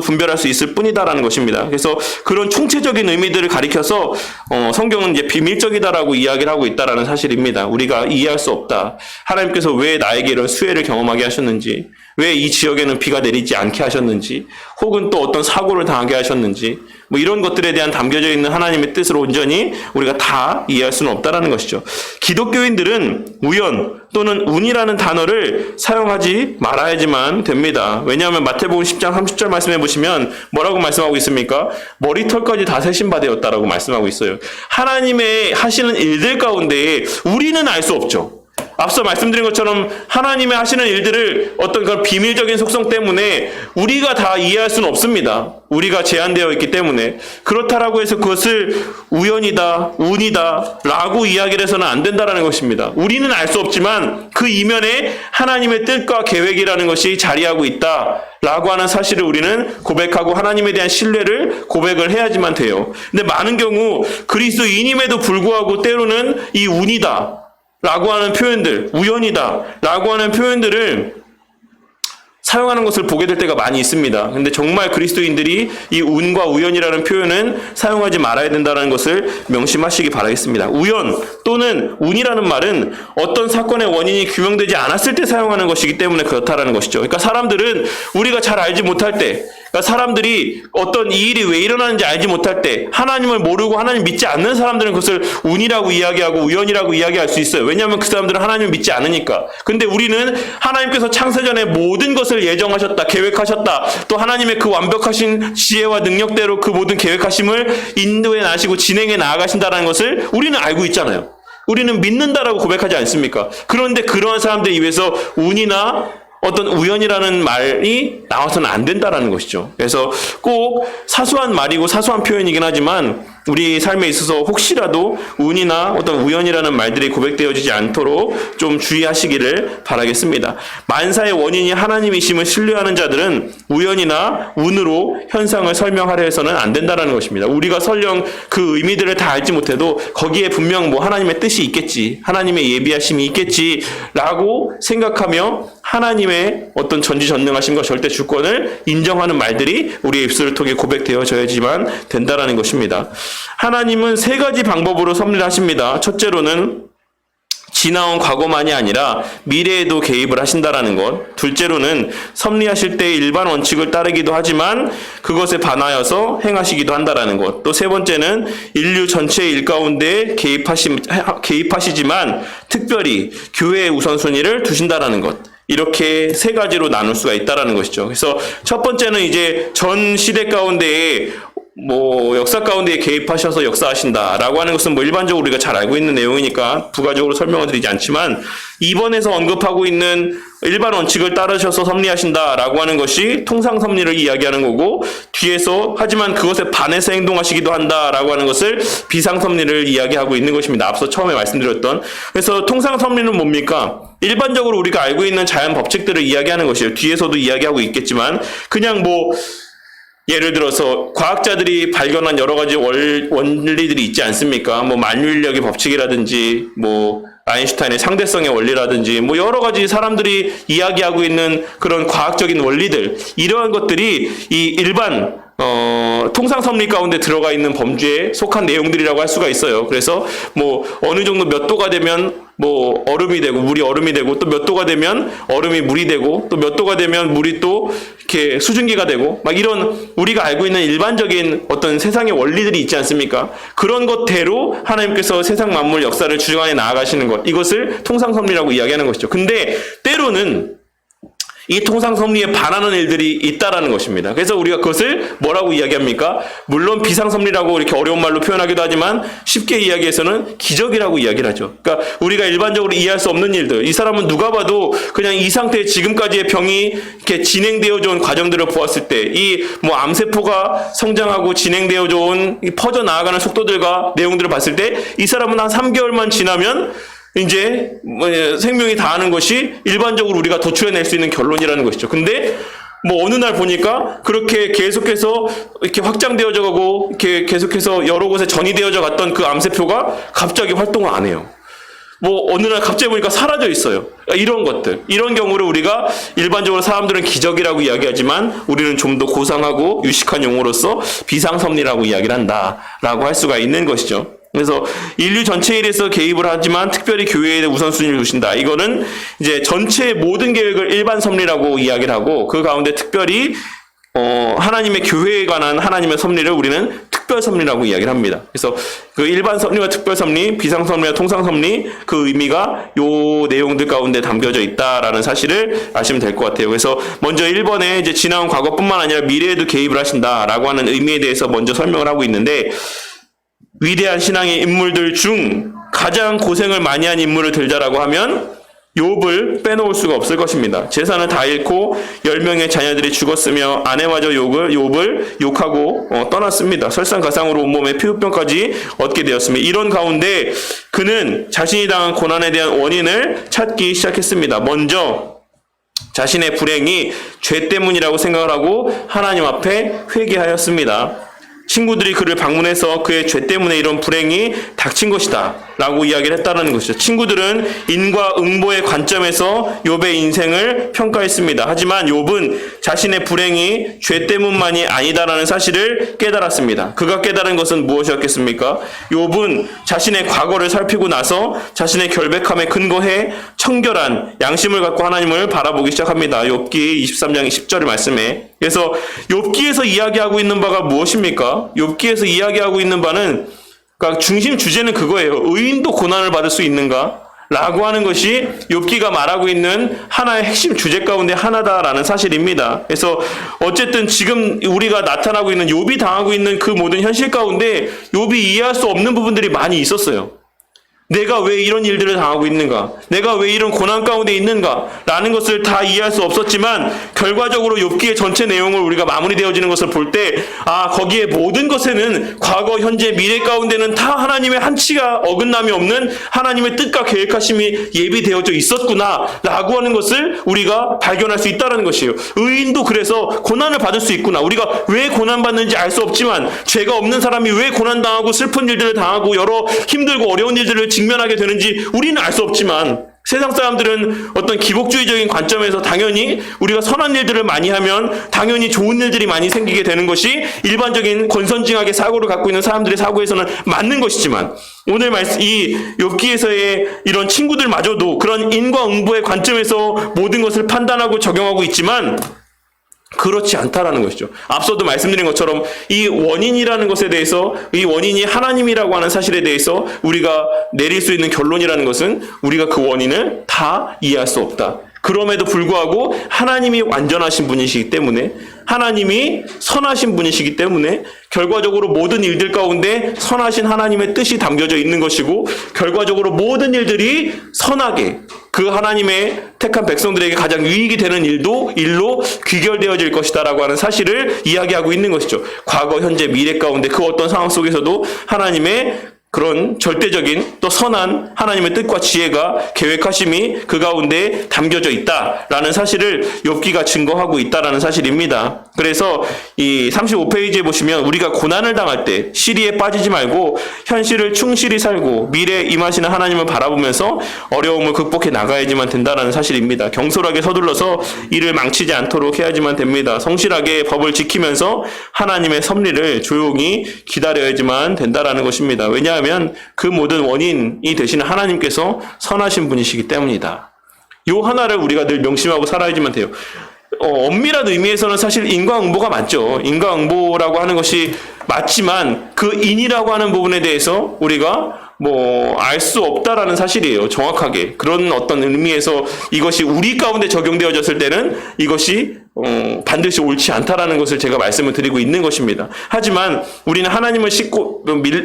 분별할 수 있을 뿐이다라는 것입니다. 그래서 그런 총체적인 의미들을 가리켜서 성경은 이제 비밀적이다라고 이야기를 하고 있다라는 사실입니다. 우리가 이해할 수 없다. 하나님께서 왜 나에게 이런 수해를 경험하게 하셨는지, 왜 이 지역에는 비가 내리지 않게 하셨는지, 혹은 또 어떤 사고를 당하게 하셨는지, 이런 것들에 대한 담겨져 있는 하나님의 뜻을 온전히 우리가 다 이해할 수는 없다라는 것이죠. 기독교인들은 우연 또는 운이라는 단어를 사용하지 말아야지만 됩니다. 왜냐하면 마태복음 10장 30절 말씀해 보시면 뭐라고 말씀하고 있습니까? 머리털까지 다 세신 바 되었다라고 말씀하고 있어요. 하나님의 하시는 일들 가운데 우리는 알 수 없죠. 앞서 말씀드린 것처럼 하나님의 하시는 일들을 어떤 그런 비밀적인 속성 때문에 우리가 다 이해할 수는 없습니다. 우리가 제한되어 있기 때문에. 그렇다라고 해서 그것을 우연이다, 운이다 라고 이야기를 해서는 안 된다라는 것입니다. 우리는 알 수 없지만 그 이면에 하나님의 뜻과 계획이라는 것이 자리하고 있다 라고 하는 사실을 우리는 고백하고 하나님에 대한 신뢰를 고백을 해야지만 돼요. 근데 많은 경우 그리스도인임에도 불구하고 때로는 이 운이다 라고 하는 표현들, 우연이다 라고 하는 표현들을 사용하는 것을 보게 될 때가 많이 있습니다. 근데 정말 그리스도인들이 이 운과 우연이라는 표현은 사용하지 말아야 된다는 것을 명심하시기 바라겠습니다. 우연 또는 운이라는 말은 어떤 사건의 원인이 규명되지 않았을 때 사용하는 것이기 때문에 그렇다라는 것이죠. 그러니까 사람들은 우리가 잘 알지 못할 때, 그러니까 사람들이 어떤 이 일이 왜 일어나는지 알지 못할 때, 하나님을 모르고 하나님 믿지 않는 사람들은 그것을 운이라고 이야기하고 우연이라고 이야기할 수 있어요. 왜냐하면 그 사람들은 하나님을 믿지 않으니까. 근데 우리는 하나님께서 창세전에 모든 것을 예정하셨다, 계획하셨다, 또 하나님의 그 완벽하신 지혜와 능력대로 그 모든 계획하심을 인도해 나시고 진행해 나아가신다는 것을 우리는 알고 있잖아요. 우리는 믿는다라고 고백하지 않습니까? 그런데 그러한 사람들 위해서 운이나 어떤 우연이라는 말이 나와서는 안 된다라는 것이죠. 그래서 꼭 사소한 말이고 사소한 표현이긴 하지만 우리 삶에 있어서 혹시라도 운이나 어떤 우연이라는 말들이 고백되어지지 않도록 좀 주의하시기를 바라겠습니다. 만사의 원인이 하나님이심을 신뢰하는 자들은 우연이나 운으로 현상을 설명하려 해서는 안 된다는 것입니다. 우리가 설령 그 의미들을 다 알지 못해도 거기에 분명 뭐 하나님의 뜻이 있겠지, 하나님의 예비하심이 있겠지라고 생각하며 하나님의 어떤 전지전능하심과 절대 주권을 인정하는 말들이 우리의 입술을 통해 고백되어져야지만 된다라는 것입니다. 하나님은 세 가지 방법으로 섭리를 하십니다. 첫째로는 지나온 과거만이 아니라 미래에도 개입을 하신다라는 것. 둘째로는 섭리하실 때 일반 원칙을 따르기도 하지만 그것에 반하여서 행하시기도 한다라는 것. 또 세 번째는 인류 전체의 일 가운데 개입하시지만 특별히 교회의 우선순위를 두신다라는 것. 이렇게 세 가지로 나눌 수가 있다라는 것이죠. 그래서 첫 번째는 이제 전 시대 가운데에 역사 가운데에 개입하셔서 역사하신다라고 하는 것은 일반적으로 우리가 잘 알고 있는 내용이니까 부가적으로 설명을 드리지 않지만, 이번에서 언급하고 있는 일반 원칙을 따르셔서 섭리하신다라고 하는 것이 통상 섭리를 이야기하는 거고, 뒤에서 하지만 그것에 반해서 행동하시기도 한다라고 하는 것을 비상 섭리를 이야기하고 있는 것입니다. 앞서 처음에 말씀드렸던. 그래서 통상 섭리는 뭡니까? 일반적으로 우리가 알고 있는 자연 법칙들을 이야기하는 것이에요. 뒤에서도 이야기하고 있겠지만 그냥 예를 들어서 과학자들이 발견한 여러 가지 원리들이 있지 않습니까? 만유인력의 법칙이라든지 아인슈타인의 상대성의 원리라든지 여러 가지 사람들이 이야기하고 있는 그런 과학적인 원리들, 이러한 것들이 이 일반 통상 섭리 가운데 들어가 있는 범주에 속한 내용들이라고 할 수가 있어요. 그래서 어느 정도 몇 도가 되면 얼음이 되고 물이 얼음이 되고, 또 몇 도가 되면 얼음이 물이 되고, 또 몇 도가 되면 물이 또 이렇게 수증기가 되고, 이런 우리가 알고 있는 일반적인 어떤 세상의 원리들이 있지 않습니까? 그런 것대로 하나님께서 세상 만물 역사를 주관해 나아가시는 것, 이것을 통상 섭리라고 이야기하는 것이죠. 근데 때로는 이 통상 섭리에 반하는 일들이 있다라는 것입니다. 그래서 우리가 그것을 뭐라고 이야기합니까? 물론 비상 섭리라고 이렇게 어려운 말로 표현하기도 하지만 쉽게 이야기해서는 기적이라고 이야기를 하죠. 그러니까 우리가 일반적으로 이해할 수 없는 일들, 이 사람은 누가 봐도 그냥 이 상태에 지금까지의 병이 이렇게 진행되어져 온 과정들을 보았을 때, 이 암세포가 성장하고 진행되어져 온 퍼져 나아가는 속도들과 내용들을 봤을 때 이 사람은 한 3개월만 지나면 이제 생명이 다하는 것이 일반적으로 우리가 도출해낼 수 있는 결론이라는 것이죠. 근데 어느 날 보니까 그렇게 계속해서 이렇게 확장되어져 가고 이렇게 계속해서 여러 곳에 전이되어져 갔던 그 암세포가 갑자기 활동을 안 해요. 어느 날 갑자기 보니까 사라져 있어요. 이런 것들, 이런 경우를 우리가 일반적으로 사람들은 기적이라고 이야기하지만 우리는 좀 더 고상하고 유식한 용어로서 비상섭리라고 이야기를 한다라고 할 수가 있는 것이죠. 그래서 인류 전체 일에서 개입을 하지만 특별히 교회에 우선순위를 두신다. 이거는 이제 전체의 모든 계획을 일반 섭리라고 이야기를 하고, 그 가운데 특별히 하나님의 교회에 관한 하나님의 섭리를 우리는 특별 섭리라고 이야기를 합니다. 그래서 그 일반 섭리와 특별 섭리, 비상 섭리와 통상 섭리, 그 의미가 요 내용들 가운데 담겨져 있다라는 사실을 아시면 될 것 같아요. 그래서 먼저 1번에 이제 지나온 과거뿐만 아니라 미래에도 개입을 하신다라고 하는 의미에 대해서 먼저 설명을 하고 있는데, 위대한 신앙의 인물들 중 가장 고생을 많이 한 인물을 들자라고 하면 욥을 빼놓을 수가 없을 것입니다. 재산을 다 잃고 10명의 자녀들이 죽었으며 아내마저 욥을 욕하고 떠났습니다. 설상가상으로 온몸에 피부병까지 얻게 되었으며, 이런 가운데 그는 자신이 당한 고난에 대한 원인을 찾기 시작했습니다. 먼저 자신의 불행이 죄 때문이라고 생각을 하고 하나님 앞에 회개하였습니다. 친구들이 그를 방문해서 그의 죄 때문에 이런 불행이 닥친 것이다 라고 이야기를 했다는 것이죠. 친구들은 인과 응보의 관점에서 욥의 인생을 평가했습니다. 하지만 욥은 자신의 불행이 죄 때문만이 아니다라는 사실을 깨달았습니다. 그가 깨달은 것은 무엇이었겠습니까? 욥은 자신의 과거를 살피고 나서 자신의 결백함에 근거해 청결한 양심을 갖고 하나님을 바라보기 시작합니다. 욥기 23장 10절 말씀에. 그래서 욥기에서 이야기하고 있는 바가 무엇입니까? 욥기에서 이야기하고 있는 바는, 그러니까 중심 주제는 그거예요. 의인도 고난을 받을 수 있는가? 라고 하는 것이 욥기가 말하고 있는 하나의 핵심 주제 가운데 하나다라는 사실입니다. 그래서 어쨌든 지금 우리가 나타나고 있는 욥이 당하고 있는 그 모든 현실 가운데 욥이 이해할 수 없는 부분들이 많이 있었어요. 내가 왜 이런 일들을 당하고 있는가? 내가 왜 이런 고난 가운데 있는가? 라는 것을 다 이해할 수 없었지만 결과적으로 욥기의 전체 내용을 우리가 마무리되어지는 것을 볼 때 거기에 모든 것에는 과거, 현재, 미래 가운데는 다 하나님의 한치가 어긋남이 없는 하나님의 뜻과 계획하심이 예비되어져 있었구나 라고 하는 것을 우리가 발견할 수 있다는 것이에요. 의인도 그래서 고난을 받을 수 있구나. 우리가 왜 고난받는지 알 수 없지만 죄가 없는 사람이 왜 고난당하고 슬픈 일들을 당하고 여러 힘들고 어려운 일들을 직면하게 되는지 우리는 알 수 없지만 세상 사람들은 어떤 기복주의적인 관점에서 당연히 우리가 선한 일들을 많이 하면 당연히 좋은 일들이 많이 생기게 되는 것이 일반적인 권선징악의 사고를 갖고 있는 사람들의 사고에서는 맞는 것이지만 오늘 말씀 이 욥기에서의 이런 친구들마저도 그런 인과응보의 관점에서 모든 것을 판단하고 적용하고 있지만 그렇지 않다라는 것이죠. 앞서도 말씀드린 것처럼 이 원인이라는 것에 대해서 이 원인이 하나님이라고 하는 사실에 대해서 우리가 내릴 수 있는 결론이라는 것은 우리가 그 원인을 다 이해할 수 없다. 그럼에도 불구하고 하나님이 완전하신 분이시기 때문에 하나님이 선하신 분이시기 때문에 결과적으로 모든 일들 가운데 선하신 하나님의 뜻이 담겨져 있는 것이고 결과적으로 모든 일들이 선하게 그 하나님의 택한 백성들에게 가장 유익이 되는 일로 귀결되어질 것이다라고 하는 사실을 이야기하고 있는 것이죠. 과거, 현재, 미래 가운데 그 어떤 상황 속에서도 하나님의 그런 절대적인 또 선한 하나님의 뜻과 지혜가 계획하심이 그 가운데 담겨져 있다라는 사실을 욥기가 증거하고 있다라는 사실입니다. 그래서 이 35페이지에 보시면 우리가 고난을 당할 때 시리에 빠지지 말고 현실을 충실히 살고 미래에 임하시는 하나님을 바라보면서 어려움을 극복해 나가야지만 된다라는 사실입니다. 경솔하게 서둘러서 일을 망치지 않도록 해야지만 됩니다. 성실하게 법을 지키면서 하나님의 섭리를 조용히 기다려야지만 된다라는 것입니다. 왜냐하면 그 모든 원인이 되시는 하나님께서 선하신 분이시기 때문이다. 요 하나를 우리가 늘 명심하고 살아야지만 돼요. 엄밀한 의미에서는 사실 인과응보가 맞죠. 인과응보라고 하는 것이 맞지만 그 인이라고 하는 부분에 대해서 우리가 알 수 없다라는 사실이에요. 정확하게. 그런 어떤 의미에서 이것이 우리 가운데 적용되어졌을 때는 이것이 반드시 옳지 않다라는 것을 제가 말씀을 드리고 있는 것입니다. 하지만 우리는 하나님을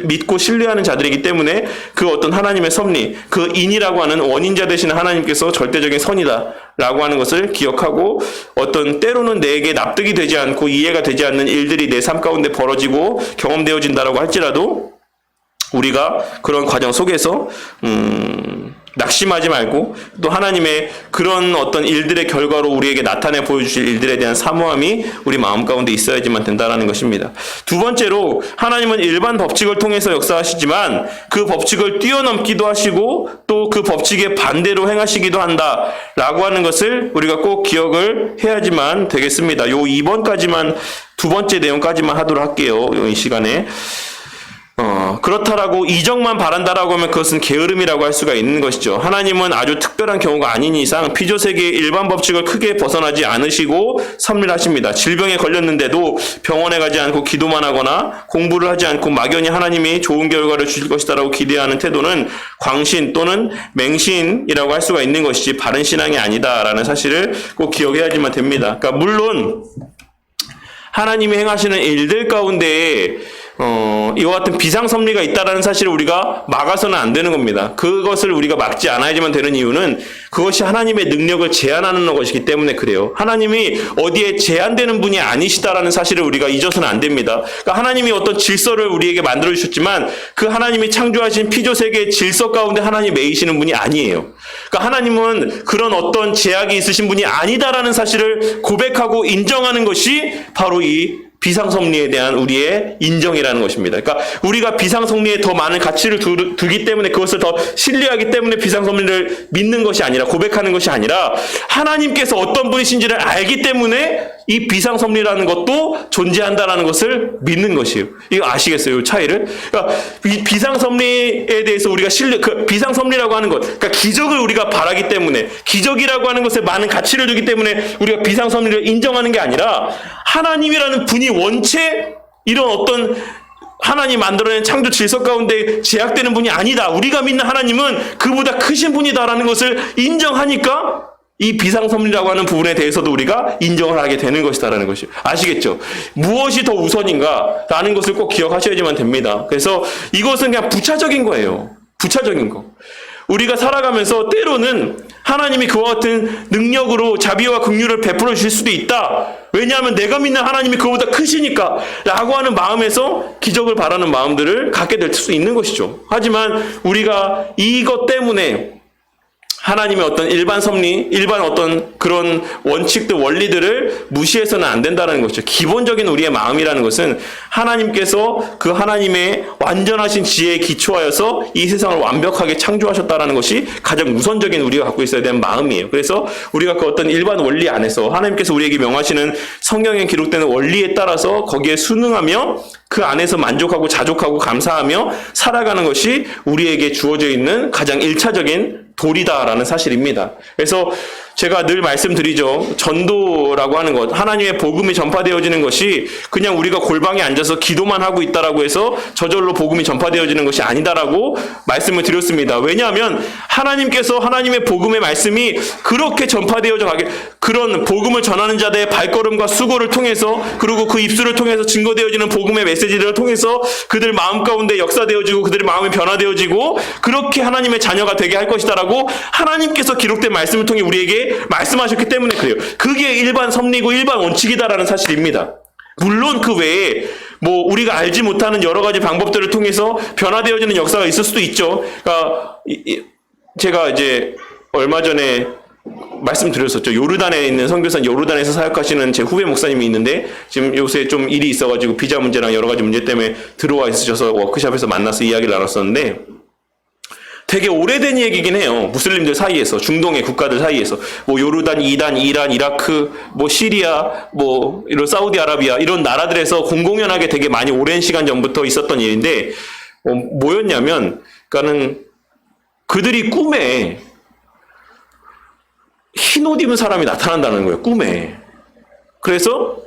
믿고 신뢰하는 자들이기 때문에 그 어떤 하나님의 섭리, 그 인이라고 하는 원인자 되시는 하나님께서 절대적인 선이다 라고 하는 것을 기억하고 어떤 때로는 내게 납득이 되지 않고 이해가 되지 않는 일들이 내 삶 가운데 벌어지고 경험되어진다라고 할지라도 우리가 그런 과정 속에서 낙심하지 말고 또 하나님의 그런 어떤 일들의 결과로 우리에게 나타내 보여주실 일들에 대한 사모함이 우리 마음 가운데 있어야지만 된다는 것입니다. 두 번째로 하나님은 일반 법칙을 통해서 역사하시지만 그 법칙을 뛰어넘기도 하시고 또 그 법칙에 반대로 행하시기도 한다라고 하는 것을 우리가 꼭 기억을 해야지만 되겠습니다. 요 2번까지만 두 번째 내용까지만 하도록 할게요. 이 시간에. 그렇다라고 이정만 바란다라고 하면 그것은 게으름이라고 할 수가 있는 것이죠. 하나님은 아주 특별한 경우가 아닌 이상 피조세계의 일반 법칙을 크게 벗어나지 않으시고 섭리하십니다. 질병에 걸렸는데도 병원에 가지 않고 기도만 하거나 공부를 하지 않고 막연히 하나님이 좋은 결과를 주실 것이다라고 기대하는 태도는 광신 또는 맹신이라고 할 수가 있는 것이지 바른 신앙이 아니다라는 사실을 꼭 기억해야지만 됩니다. 그러니까 물론 하나님이 행하시는 일들 가운데 이와 같은 비상섭리가 있다는 사실을 우리가 막아서는 안 되는 겁니다. 그것을 우리가 막지 않아야지만 되는 이유는 그것이 하나님의 능력을 제한하는 것이기 때문에 그래요. 하나님이 어디에 제한되는 분이 아니시다라는 사실을 우리가 잊어서는 안 됩니다. 그러니까 하나님이 어떤 질서를 우리에게 만들어 주셨지만 그 하나님이 창조하신 피조세계의 질서 가운데 하나님이 매이시는 분이 아니에요. 그러니까 하나님은 그런 어떤 제약이 있으신 분이 아니다라는 사실을 고백하고 인정하는 것이 바로 이 비상섭리에 대한 우리의 인정이라는 것입니다. 그러니까 우리가 비상섭리에 더 많은 가치를 두기 때문에 그것을 더 신뢰하기 때문에 비상섭리를 믿는 것이 아니라 고백하는 것이 아니라 하나님께서 어떤 분이신지를 알기 때문에 이 비상섭리라는 것도 존재한다라는 것을 믿는 것이에요. 이거 아시겠어요? 이 차이를? 그러니까 이 비상섭리에 대해서 우리가 비상섭리라고 하는 것, 그러니까 기적을 우리가 바라기 때문에 기적이라고 하는 것에 많은 가치를 두기 때문에 우리가 비상섭리를 인정하는 게 아니라 하나님이라는 분이 원체 이런 어떤 하나님 만들어낸 창조 질서 가운데 제약되는 분이 아니다. 우리가 믿는 하나님은 그보다 크신 분이다라는 것을 인정하니까 이 비상섭리라고 하는 부분에 대해서도 우리가 인정을 하게 되는 것이다라는 것이요. 아시겠죠? 무엇이 더 우선인가라는 것을 꼭 기억하셔야지만 됩니다. 그래서 이것은 그냥 부차적인 거예요. 부차적인 거. 우리가 살아가면서 때로는 하나님이 그와 같은 능력으로 자비와 긍휼을 베풀어 주실 수도 있다. 왜냐하면 내가 믿는 하나님이 그보다 크시니까 라고 하는 마음에서 기적을 바라는 마음들을 갖게 될 수 있는 것이죠. 하지만 우리가 이것 때문에 하나님의 어떤 일반 섭리, 일반 어떤 그런 원칙들, 원리들을 무시해서는 안 된다는 것이죠. 기본적인 우리의 마음이라는 것은 하나님께서 그 하나님의 완전하신 지혜에 기초하여서 이 세상을 완벽하게 창조하셨다는 것이 가장 우선적인 우리가 갖고 있어야 되는 마음이에요. 그래서 우리가 그 어떤 일반 원리 안에서 하나님께서 우리에게 명하시는 성경에 기록되는 원리에 따라서 거기에 순응하며 그 안에서 만족하고 자족하고 감사하며 살아가는 것이 우리에게 주어져 있는 가장 1차적인 도리다라는 사실입니다. 그래서 제가 늘 말씀드리죠. 전도라고 하는 것, 하나님의 복음이 전파되어지는 것이 그냥 우리가 골방에 앉아서 기도만 하고 있다라고 해서 저절로 복음이 전파되어지는 것이 아니다라고 말씀을 드렸습니다. 왜냐하면 하나님께서 하나님의 복음의 말씀이 그렇게 전파되어져 가게, 그런 복음을 전하는 자들의 발걸음과 수고를 통해서, 그리고 그 입술을 통해서 증거되어지는 복음의 메시지들을 통해서 그들 마음 가운데 역사되어지고 그들의 마음이 변화되어지고 그렇게 하나님의 자녀가 되게 할 것이다라고 하나님께서 기록된 말씀을 통해 우리에게 말씀하셨기 때문에 그래요. 그게 일반 섭리고 일반 원칙이다라는 사실입니다. 물론 그 외에 뭐 우리가 알지 못하는 여러 가지 방법들을 통해서 변화되어지는 역사가 있을 수도 있죠. 그러니까 제가 이제 얼마 전에 말씀드렸었죠. 요르단에 있는 선교사, 요르단에서 사역하시는 제 후배 목사님이 있는데 지금 요새 좀 일이 있어가지고 비자 문제랑 여러 가지 문제 때문에 들어와 있으셔서 워크숍에서 만나서 이야기를 나눴었는데 되게 오래된 얘기긴 해요. 무슬림들 사이에서, 중동의 국가들 사이에서. 뭐 요르단, 이란, 이라크, 뭐 시리아, 뭐 이런 사우디아라비아 이런 나라들에서 공공연하게 되게 많이 오랜 시간 전부터 있었던 일인데 뭐였냐면 그러니까는 그들이 꿈에 흰 옷 입은 사람이 나타난다는 거예요. 꿈에. 그래서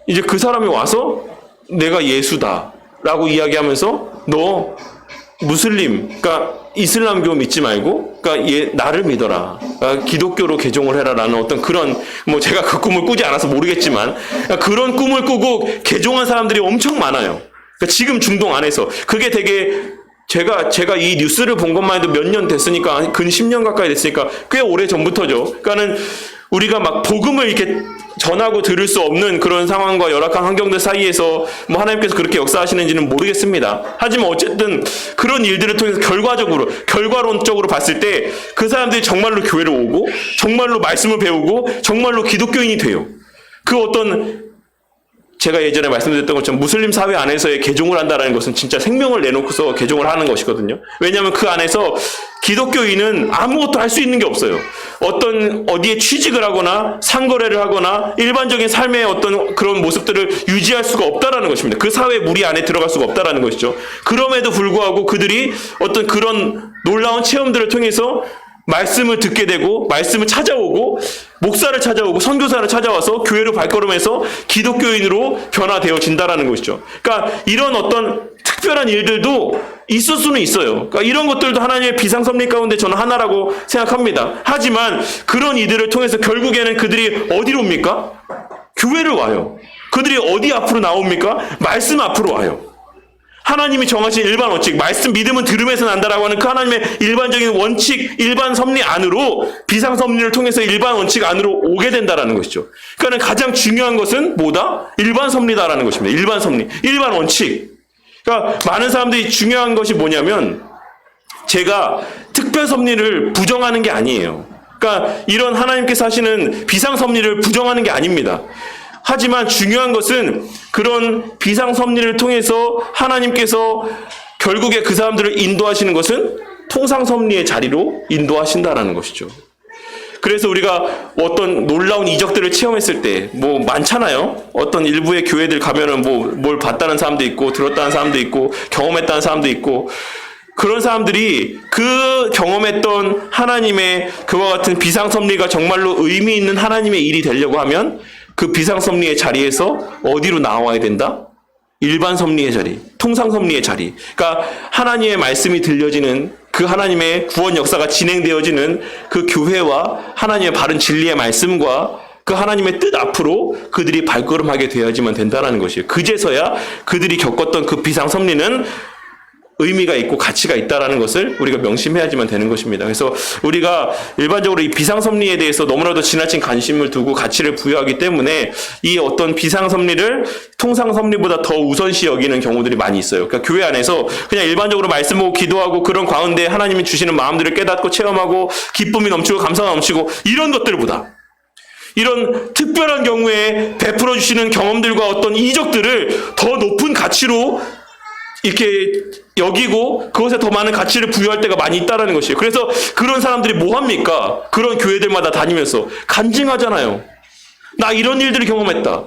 이제 그 사람이 와서 내가 예수다 라고 이야기하면서 너 무슬림, 그러니까 이슬람교 믿지 말고, 그러니까 나를 믿어라. 그러니까 기독교로 개종을 해라라는 어떤 그런, 뭐 제가 그 꿈을 꾸지 않아서 모르겠지만, 그러니까 그런 꿈을 꾸고 개종한 사람들이 엄청 많아요. 그러니까 지금 중동 안에서. 그게 되게, 제가 이 뉴스를 본 것만 해도 몇 년 됐으니까, 근 10년 가까이 됐으니까, 꽤 오래 전부터죠. 그러니까는 우리가 막 복음을 이렇게 전하고 들을 수 없는 그런 상황과 열악한 환경들 사이에서 뭐 하나님께서 그렇게 역사하시는지는 모르겠습니다. 하지만 어쨌든 그런 일들을 통해서 결과론적으로 봤을 때 그 사람들이 정말로 교회를 오고 정말로 말씀을 배우고 정말로 기독교인이 돼요. 그 어떤 제가 예전에 말씀드렸던 것처럼 무슬림 사회 안에서의 개종을 한다는 것은 진짜 생명을 내놓고서 개종을 하는 것이거든요. 왜냐하면 그 안에서 기독교인은 아무것도 할 수 있는 게 없어요. 어디에 취직을 하거나 상거래를 하거나 일반적인 삶의 어떤 그런 모습들을 유지할 수가 없다라는 것입니다. 그 사회 무리 안에 들어갈 수가 없다라는 것이죠. 그럼에도 불구하고 그들이 어떤 그런 놀라운 체험들을 통해서 말씀을 듣게 되고 말씀을 찾아오고 목사를 찾아오고 선교사를 찾아와서 교회로 발걸음해서 기독교인으로 변화되어진다라는 것이죠. 그러니까 이런 어떤 특별한 일들도 있을 수는 있어요. 그러니까 이런 것들도 하나님의 비상섭리 가운데 저는 하나라고 생각합니다. 하지만 그런 이들을 통해서 결국에는 그들이 어디로 옵니까? 교회를 와요. 그들이 어디 앞으로 나옵니까? 말씀 앞으로 와요. 하나님이 정하신 일반 원칙, 말씀 믿음은 들음에서 난다라고 하는 그 하나님의 일반적인 원칙, 일반 섭리 안으로 비상섭리를 통해서 일반 원칙 안으로 오게 된다라는 것이죠. 그러니까 가장 중요한 것은 뭐다? 일반 섭리다라는 것입니다. 일반 섭리, 일반 원칙. 그러니까 많은 사람들이 중요한 것이 뭐냐면 제가 특별 섭리를 부정하는 게 아니에요. 그러니까 이런 하나님께서 하시는 비상 섭리를 부정하는 게 아닙니다. 하지만 중요한 것은 그런 비상섭리를 통해서 하나님께서 결국에 그 사람들을 인도하시는 것은 통상섭리의 자리로 인도하신다라는 것이죠. 그래서 우리가 어떤 놀라운 이적들을 체험했을 때, 뭐 많잖아요. 어떤 일부의 교회들 가면은 뭘 봤다는 사람도 있고, 들었다는 사람도 있고, 경험했다는 사람도 있고, 그런 사람들이 그 경험했던 하나님의 그와 같은 비상섭리가 정말로 의미 있는 하나님의 일이 되려고 하면 그 비상섭리의 자리에서 어디로 나와야 된다? 일반 섭리의 자리, 통상 섭리의 자리. 그러니까 하나님의 말씀이 들려지는 그 하나님의 구원 역사가 진행되어지는 그 교회와 하나님의 바른 진리의 말씀과 그 하나님의 뜻 앞으로 그들이 발걸음하게 되어야지만 된다는 것이에요. 그제서야 그들이 겪었던 그 비상섭리는 의미가 있고 가치가 있다는 것을 우리가 명심해야지만 되는 것입니다. 그래서 우리가 일반적으로 이 비상섭리에 대해서 너무나도 지나친 관심을 두고 가치를 부여하기 때문에 이 어떤 비상섭리를 통상섭리보다 더 우선시 여기는 경우들이 많이 있어요. 그러니까 교회 안에서 그냥 일반적으로 말씀 보고 기도하고 그런 가운데 하나님이 주시는 마음들을 깨닫고 체험하고 기쁨이 넘치고 감사가 넘치고 이런 것들보다 이런 특별한 경우에 베풀어 주시는 경험들과 어떤 이적들을 더 높은 가치로 이렇게 여기고 그것에 더 많은 가치를 부여할 때가 많이 있다는 것이에요. 그래서 그런 사람들이 뭐 합니까? 그런 교회들마다 다니면서 간증하잖아요. 나 이런 일들을 경험했다.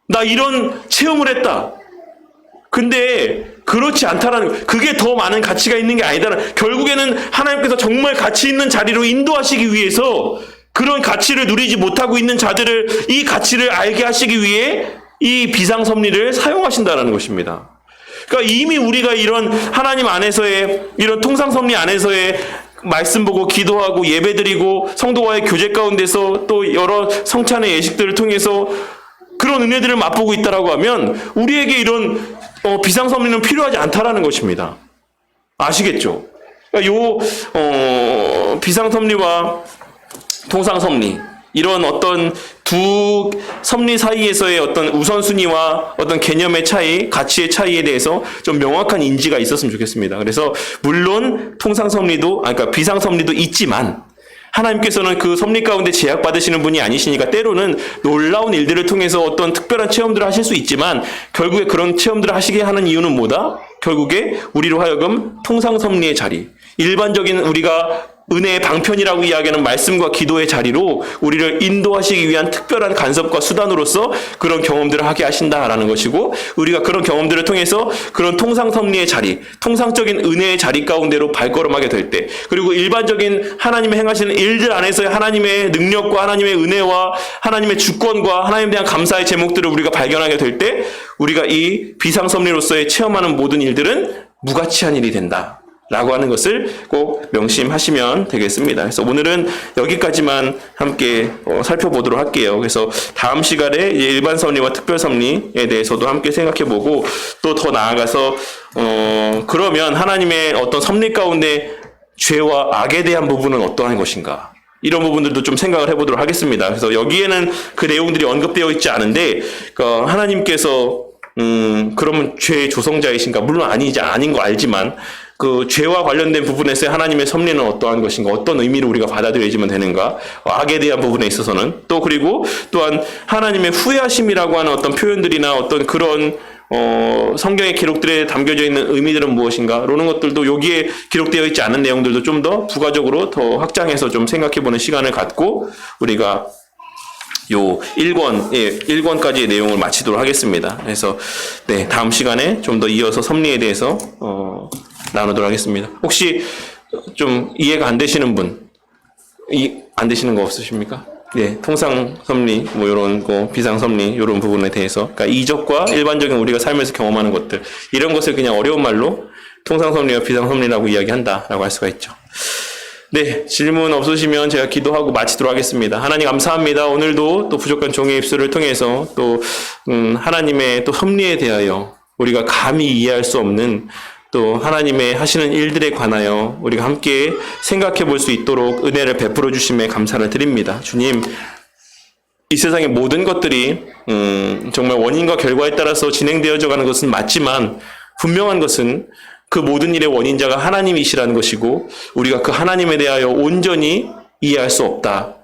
나 이런 체험을 했다. 근데 그렇지 않다라는, 그게 더 많은 가치가 있는 게 아니다라는, 결국에는 하나님께서 정말 가치 있는 자리로 인도하시기 위해서 그런 가치를 누리지 못하고 있는 자들을 이 가치를 알게 하시기 위해 이 비상섭리를 사용하신다는 것입니다. 그러니까 이미 우리가 이런 하나님 안에서의 이런 통상섭리 안에서의 말씀 보고 기도하고 예배드리고 성도와의 교제 가운데서 또 여러 성찬의 예식들을 통해서 그런 은혜들을 맛보고 있다라고 하면 우리에게 이런 비상섭리는 필요하지 않다라는 것입니다. 아시겠죠? 그러니까 비상섭리와 통상섭리, 이런 어떤 두 섭리 사이에서의 어떤 우선순위와 어떤 개념의 차이, 가치의 차이에 대해서 좀 명확한 인지가 있었으면 좋겠습니다. 그래서 물론 통상섭리도, 그러니까 비상섭리도 있지만 하나님께서는 그 섭리 가운데 제약받으시는 분이 아니시니까 때로는 놀라운 일들을 통해서 어떤 특별한 체험들을 하실 수 있지만 결국에 그런 체험들을 하시게 하는 이유는 뭐다? 결국에 우리로 하여금 통상섭리의 자리, 일반적인 우리가 은혜의 방편이라고 이야기하는 말씀과 기도의 자리로 우리를 인도하시기 위한 특별한 간섭과 수단으로서 그런 경험들을 하게 하신다라는 것이고, 우리가 그런 경험들을 통해서 그런 통상섭리의 자리, 통상적인 은혜의 자리 가운데로 발걸음하게 될 때, 그리고 일반적인 하나님의 행하시는 일들 안에서의 하나님의 능력과 하나님의 은혜와 하나님의 주권과 하나님에 대한 감사의 제목들을 우리가 발견하게 될 때 우리가 이 비상섭리로서의 체험하는 모든 일들은 무가치한 일이 된다 라고 하는 것을 꼭 명심하시면 되겠습니다. 그래서 오늘은 여기까지만 함께 살펴보도록 할게요. 그래서 다음 시간에 일반 섭리와 특별 섭리에 대해서도 함께 생각해보고, 또 더 나아가서 그러면 하나님의 어떤 섭리 가운데 죄와 악에 대한 부분은 어떠한 것인가, 이런 부분들도 좀 생각을 해보도록 하겠습니다. 그래서 여기에는 그 내용들이 언급되어 있지 않은데 하나님께서 그러면 죄의 조성자이신가? 물론 아닌 거 알지만 그 죄와 관련된 부분에서 하나님의 섭리는 어떠한 것인가, 어떤 의미로 우리가 받아들여야지만 되는가, 악에 대한 부분에 있어서는 또, 그리고 또한 하나님의 후회하심이라고 하는 어떤 표현들이나 어떤 그런 성경의 기록들에 담겨져 있는 의미들은 무엇인가, 이런 것들도 여기에 기록되어 있지 않은 내용들도 좀 더 부가적으로 더 확장해서 좀 생각해보는 시간을 갖고 우리가 요 1권까지의 내용을 마치도록 하겠습니다. 그래서 네, 다음 시간에 좀 더 이어서 섭리에 대해서 나누도록 하겠습니다. 혹시 좀 이해가 안 되시는 분, 안 되시는 거 없으십니까? 네, 통상 섭리, 뭐 요런 거, 비상 섭리, 요런 부분에 대해서, 그러니까 이적과 일반적인 우리가 삶에서 경험하는 것들, 이런 것을 그냥 어려운 말로 통상 섭리와 비상 섭리라고 이야기한다라고 할 수가 있죠. 네, 질문 없으시면 제가 기도하고 마치도록 하겠습니다. 하나님 감사합니다. 오늘도 또 부족한 종의 입술을 통해서 또 하나님의 또 섭리에 대하여 우리가 감히 이해할 수 없는 또 하나님의 하시는 일들에 관하여 우리가 함께 생각해 볼 수 있도록 은혜를 베풀어 주심에 감사를 드립니다. 주님, 이 세상의 모든 것들이 정말 원인과 결과에 따라서 진행되어져 가는 것은 맞지만, 분명한 것은 그 모든 일의 원인자가 하나님이시라는 것이고, 우리가 그 하나님에 대하여 온전히 이해할 수 없다.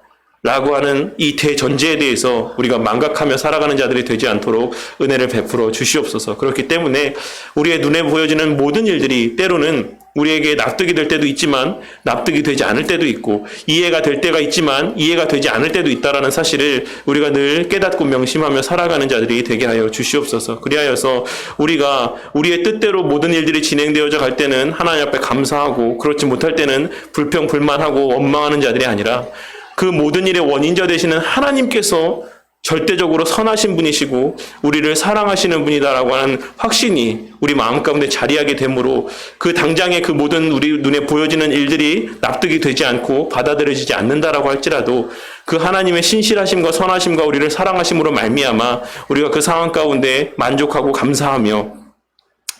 라고 하는 이 대전제에 대해서 우리가 망각하며 살아가는 자들이 되지 않도록 은혜를 베풀어 주시옵소서. 그렇기 때문에 우리의 눈에 보여지는 모든 일들이 때로는 우리에게 납득이 될 때도 있지만 납득이 되지 않을 때도 있고 이해가 될 때가 있지만 이해가 되지 않을 때도 있다라는 사실을 우리가 늘 깨닫고 명심하며 살아가는 자들이 되게 하여 주시옵소서. 그리하여서 우리가 우리의 뜻대로 모든 일들이 진행되어져 갈 때는 하나님 앞에 감사하고 그렇지 못할 때는 불평 불만하고 원망하는 자들이 아니라 그 모든 일의 원인자 되시는 하나님께서 절대적으로 선하신 분이시고 우리를 사랑하시는 분이다라고 하는 확신이 우리 마음 가운데 자리하게 되므로 그 당장의 그 모든 우리 눈에 보여지는 일들이 납득이 되지 않고 받아들여지지 않는다라고 할지라도 그 하나님의 신실하심과 선하심과 우리를 사랑하심으로 말미암아 우리가 그 상황 가운데 만족하고 감사하며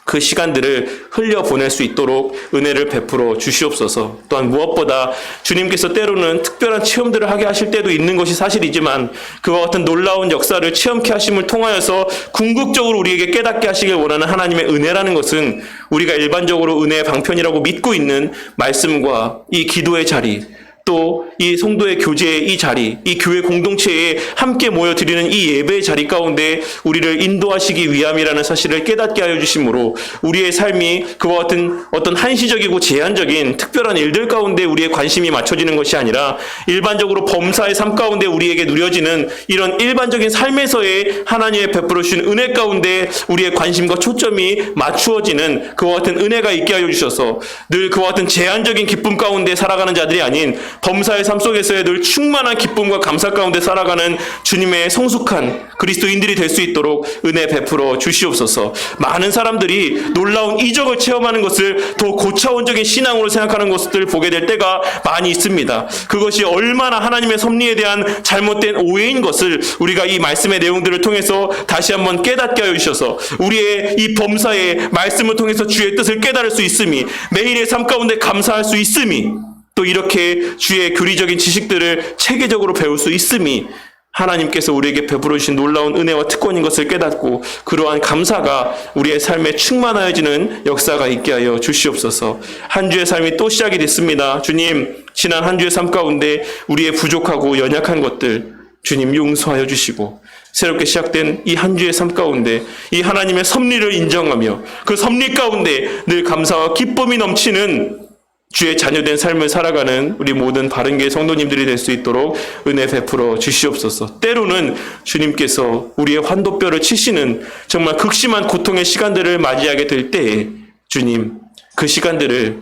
그 시간들을 흘려보낼 수 있도록 은혜를 베풀어 주시옵소서. 또한 무엇보다 주님께서 때로는 특별한 체험들을 하게 하실 때도 있는 것이 사실이지만 그와 같은 놀라운 역사를 체험케 하심을 통하여서 궁극적으로 우리에게 깨닫게 하시길 원하는 하나님의 은혜라는 것은 우리가 일반적으로 은혜의 방편이라고 믿고 있는 말씀과 이 기도의 자리, 또 이 성도의 교제의 이 자리, 이 교회 공동체에 함께 모여드리는 이 예배의 자리 가운데 우리를 인도하시기 위함이라는 사실을 깨닫게 하여 주심으로 우리의 삶이 그와 같은 어떤 한시적이고 제한적인 특별한 일들 가운데 우리의 관심이 맞춰지는 것이 아니라 일반적으로 범사의 삶 가운데 우리에게 누려지는 이런 일반적인 삶에서의 하나님의 베풀어 주신 은혜 가운데 우리의 관심과 초점이 맞추어지는 그와 같은 은혜가 있게 하여 주셔서 늘 그와 같은 제한적인 기쁨 가운데 살아가는 자들이 아닌 범사의 삶 속에서의 늘 충만한 기쁨과 감사 가운데 살아가는 주님의 성숙한 그리스도인들이 될 수 있도록 은혜 베풀어 주시옵소서. 많은 사람들이 놀라운 이적을 체험하는 것을 더 고차원적인 신앙으로 생각하는 것들을 보게 될 때가 많이 있습니다. 그것이 얼마나 하나님의 섭리에 대한 잘못된 오해인 것을 우리가 이 말씀의 내용들을 통해서 다시 한번 깨닫게 하여 주셔서 우리의 이 범사의 말씀을 통해서 주의 뜻을 깨달을 수 있음이, 매일의 삶 가운데 감사할 수 있음이, 또 이렇게 주의 교리적인 지식들을 체계적으로 배울 수 있음이 하나님께서 우리에게 베풀어 주신 놀라운 은혜와 특권인 것을 깨닫고 그러한 감사가 우리의 삶에 충만하여지는 역사가 있게 하여 주시옵소서. 한 주의 삶이 또 시작이 됐습니다. 주님, 지난 한 주의 삶 가운데 우리의 부족하고 연약한 것들 주님 용서하여 주시고 새롭게 시작된 이 한 주의 삶 가운데 이 하나님의 섭리를 인정하며 그 섭리 가운데 늘 감사와 기쁨이 넘치는 주의 자녀된 삶을 살아가는 우리 모든 바른교회 성도님들이 될 수 있도록 은혜 베풀어 주시옵소서. 때로는 주님께서 우리의 환도뼈를 치시는 정말 극심한 고통의 시간들을 맞이하게 될 때에 주님, 그 시간들을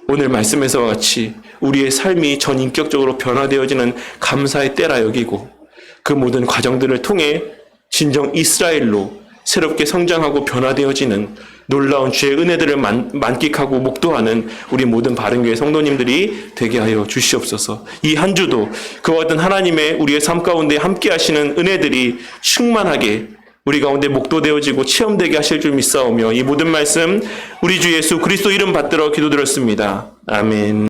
오늘 말씀에서와 같이 우리의 삶이 전인격적으로 변화되어지는 감사의 때라 여기고 그 모든 과정들을 통해 진정 이스라엘로 새롭게 성장하고 변화되어지는 놀라운 주의 은혜들을 만끽하고 목도하는 우리 모든 바른교회 성도님들이 되게 하여 주시옵소서. 이 한 주도 그와 같은 하나님의 우리의 삶 가운데 함께 하시는 은혜들이 충만하게 우리 가운데 목도되어지고 체험되게 하실 줄 믿사오며 이 모든 말씀 우리 주 예수 그리스도 이름 받들어 기도드렸습니다. 아멘.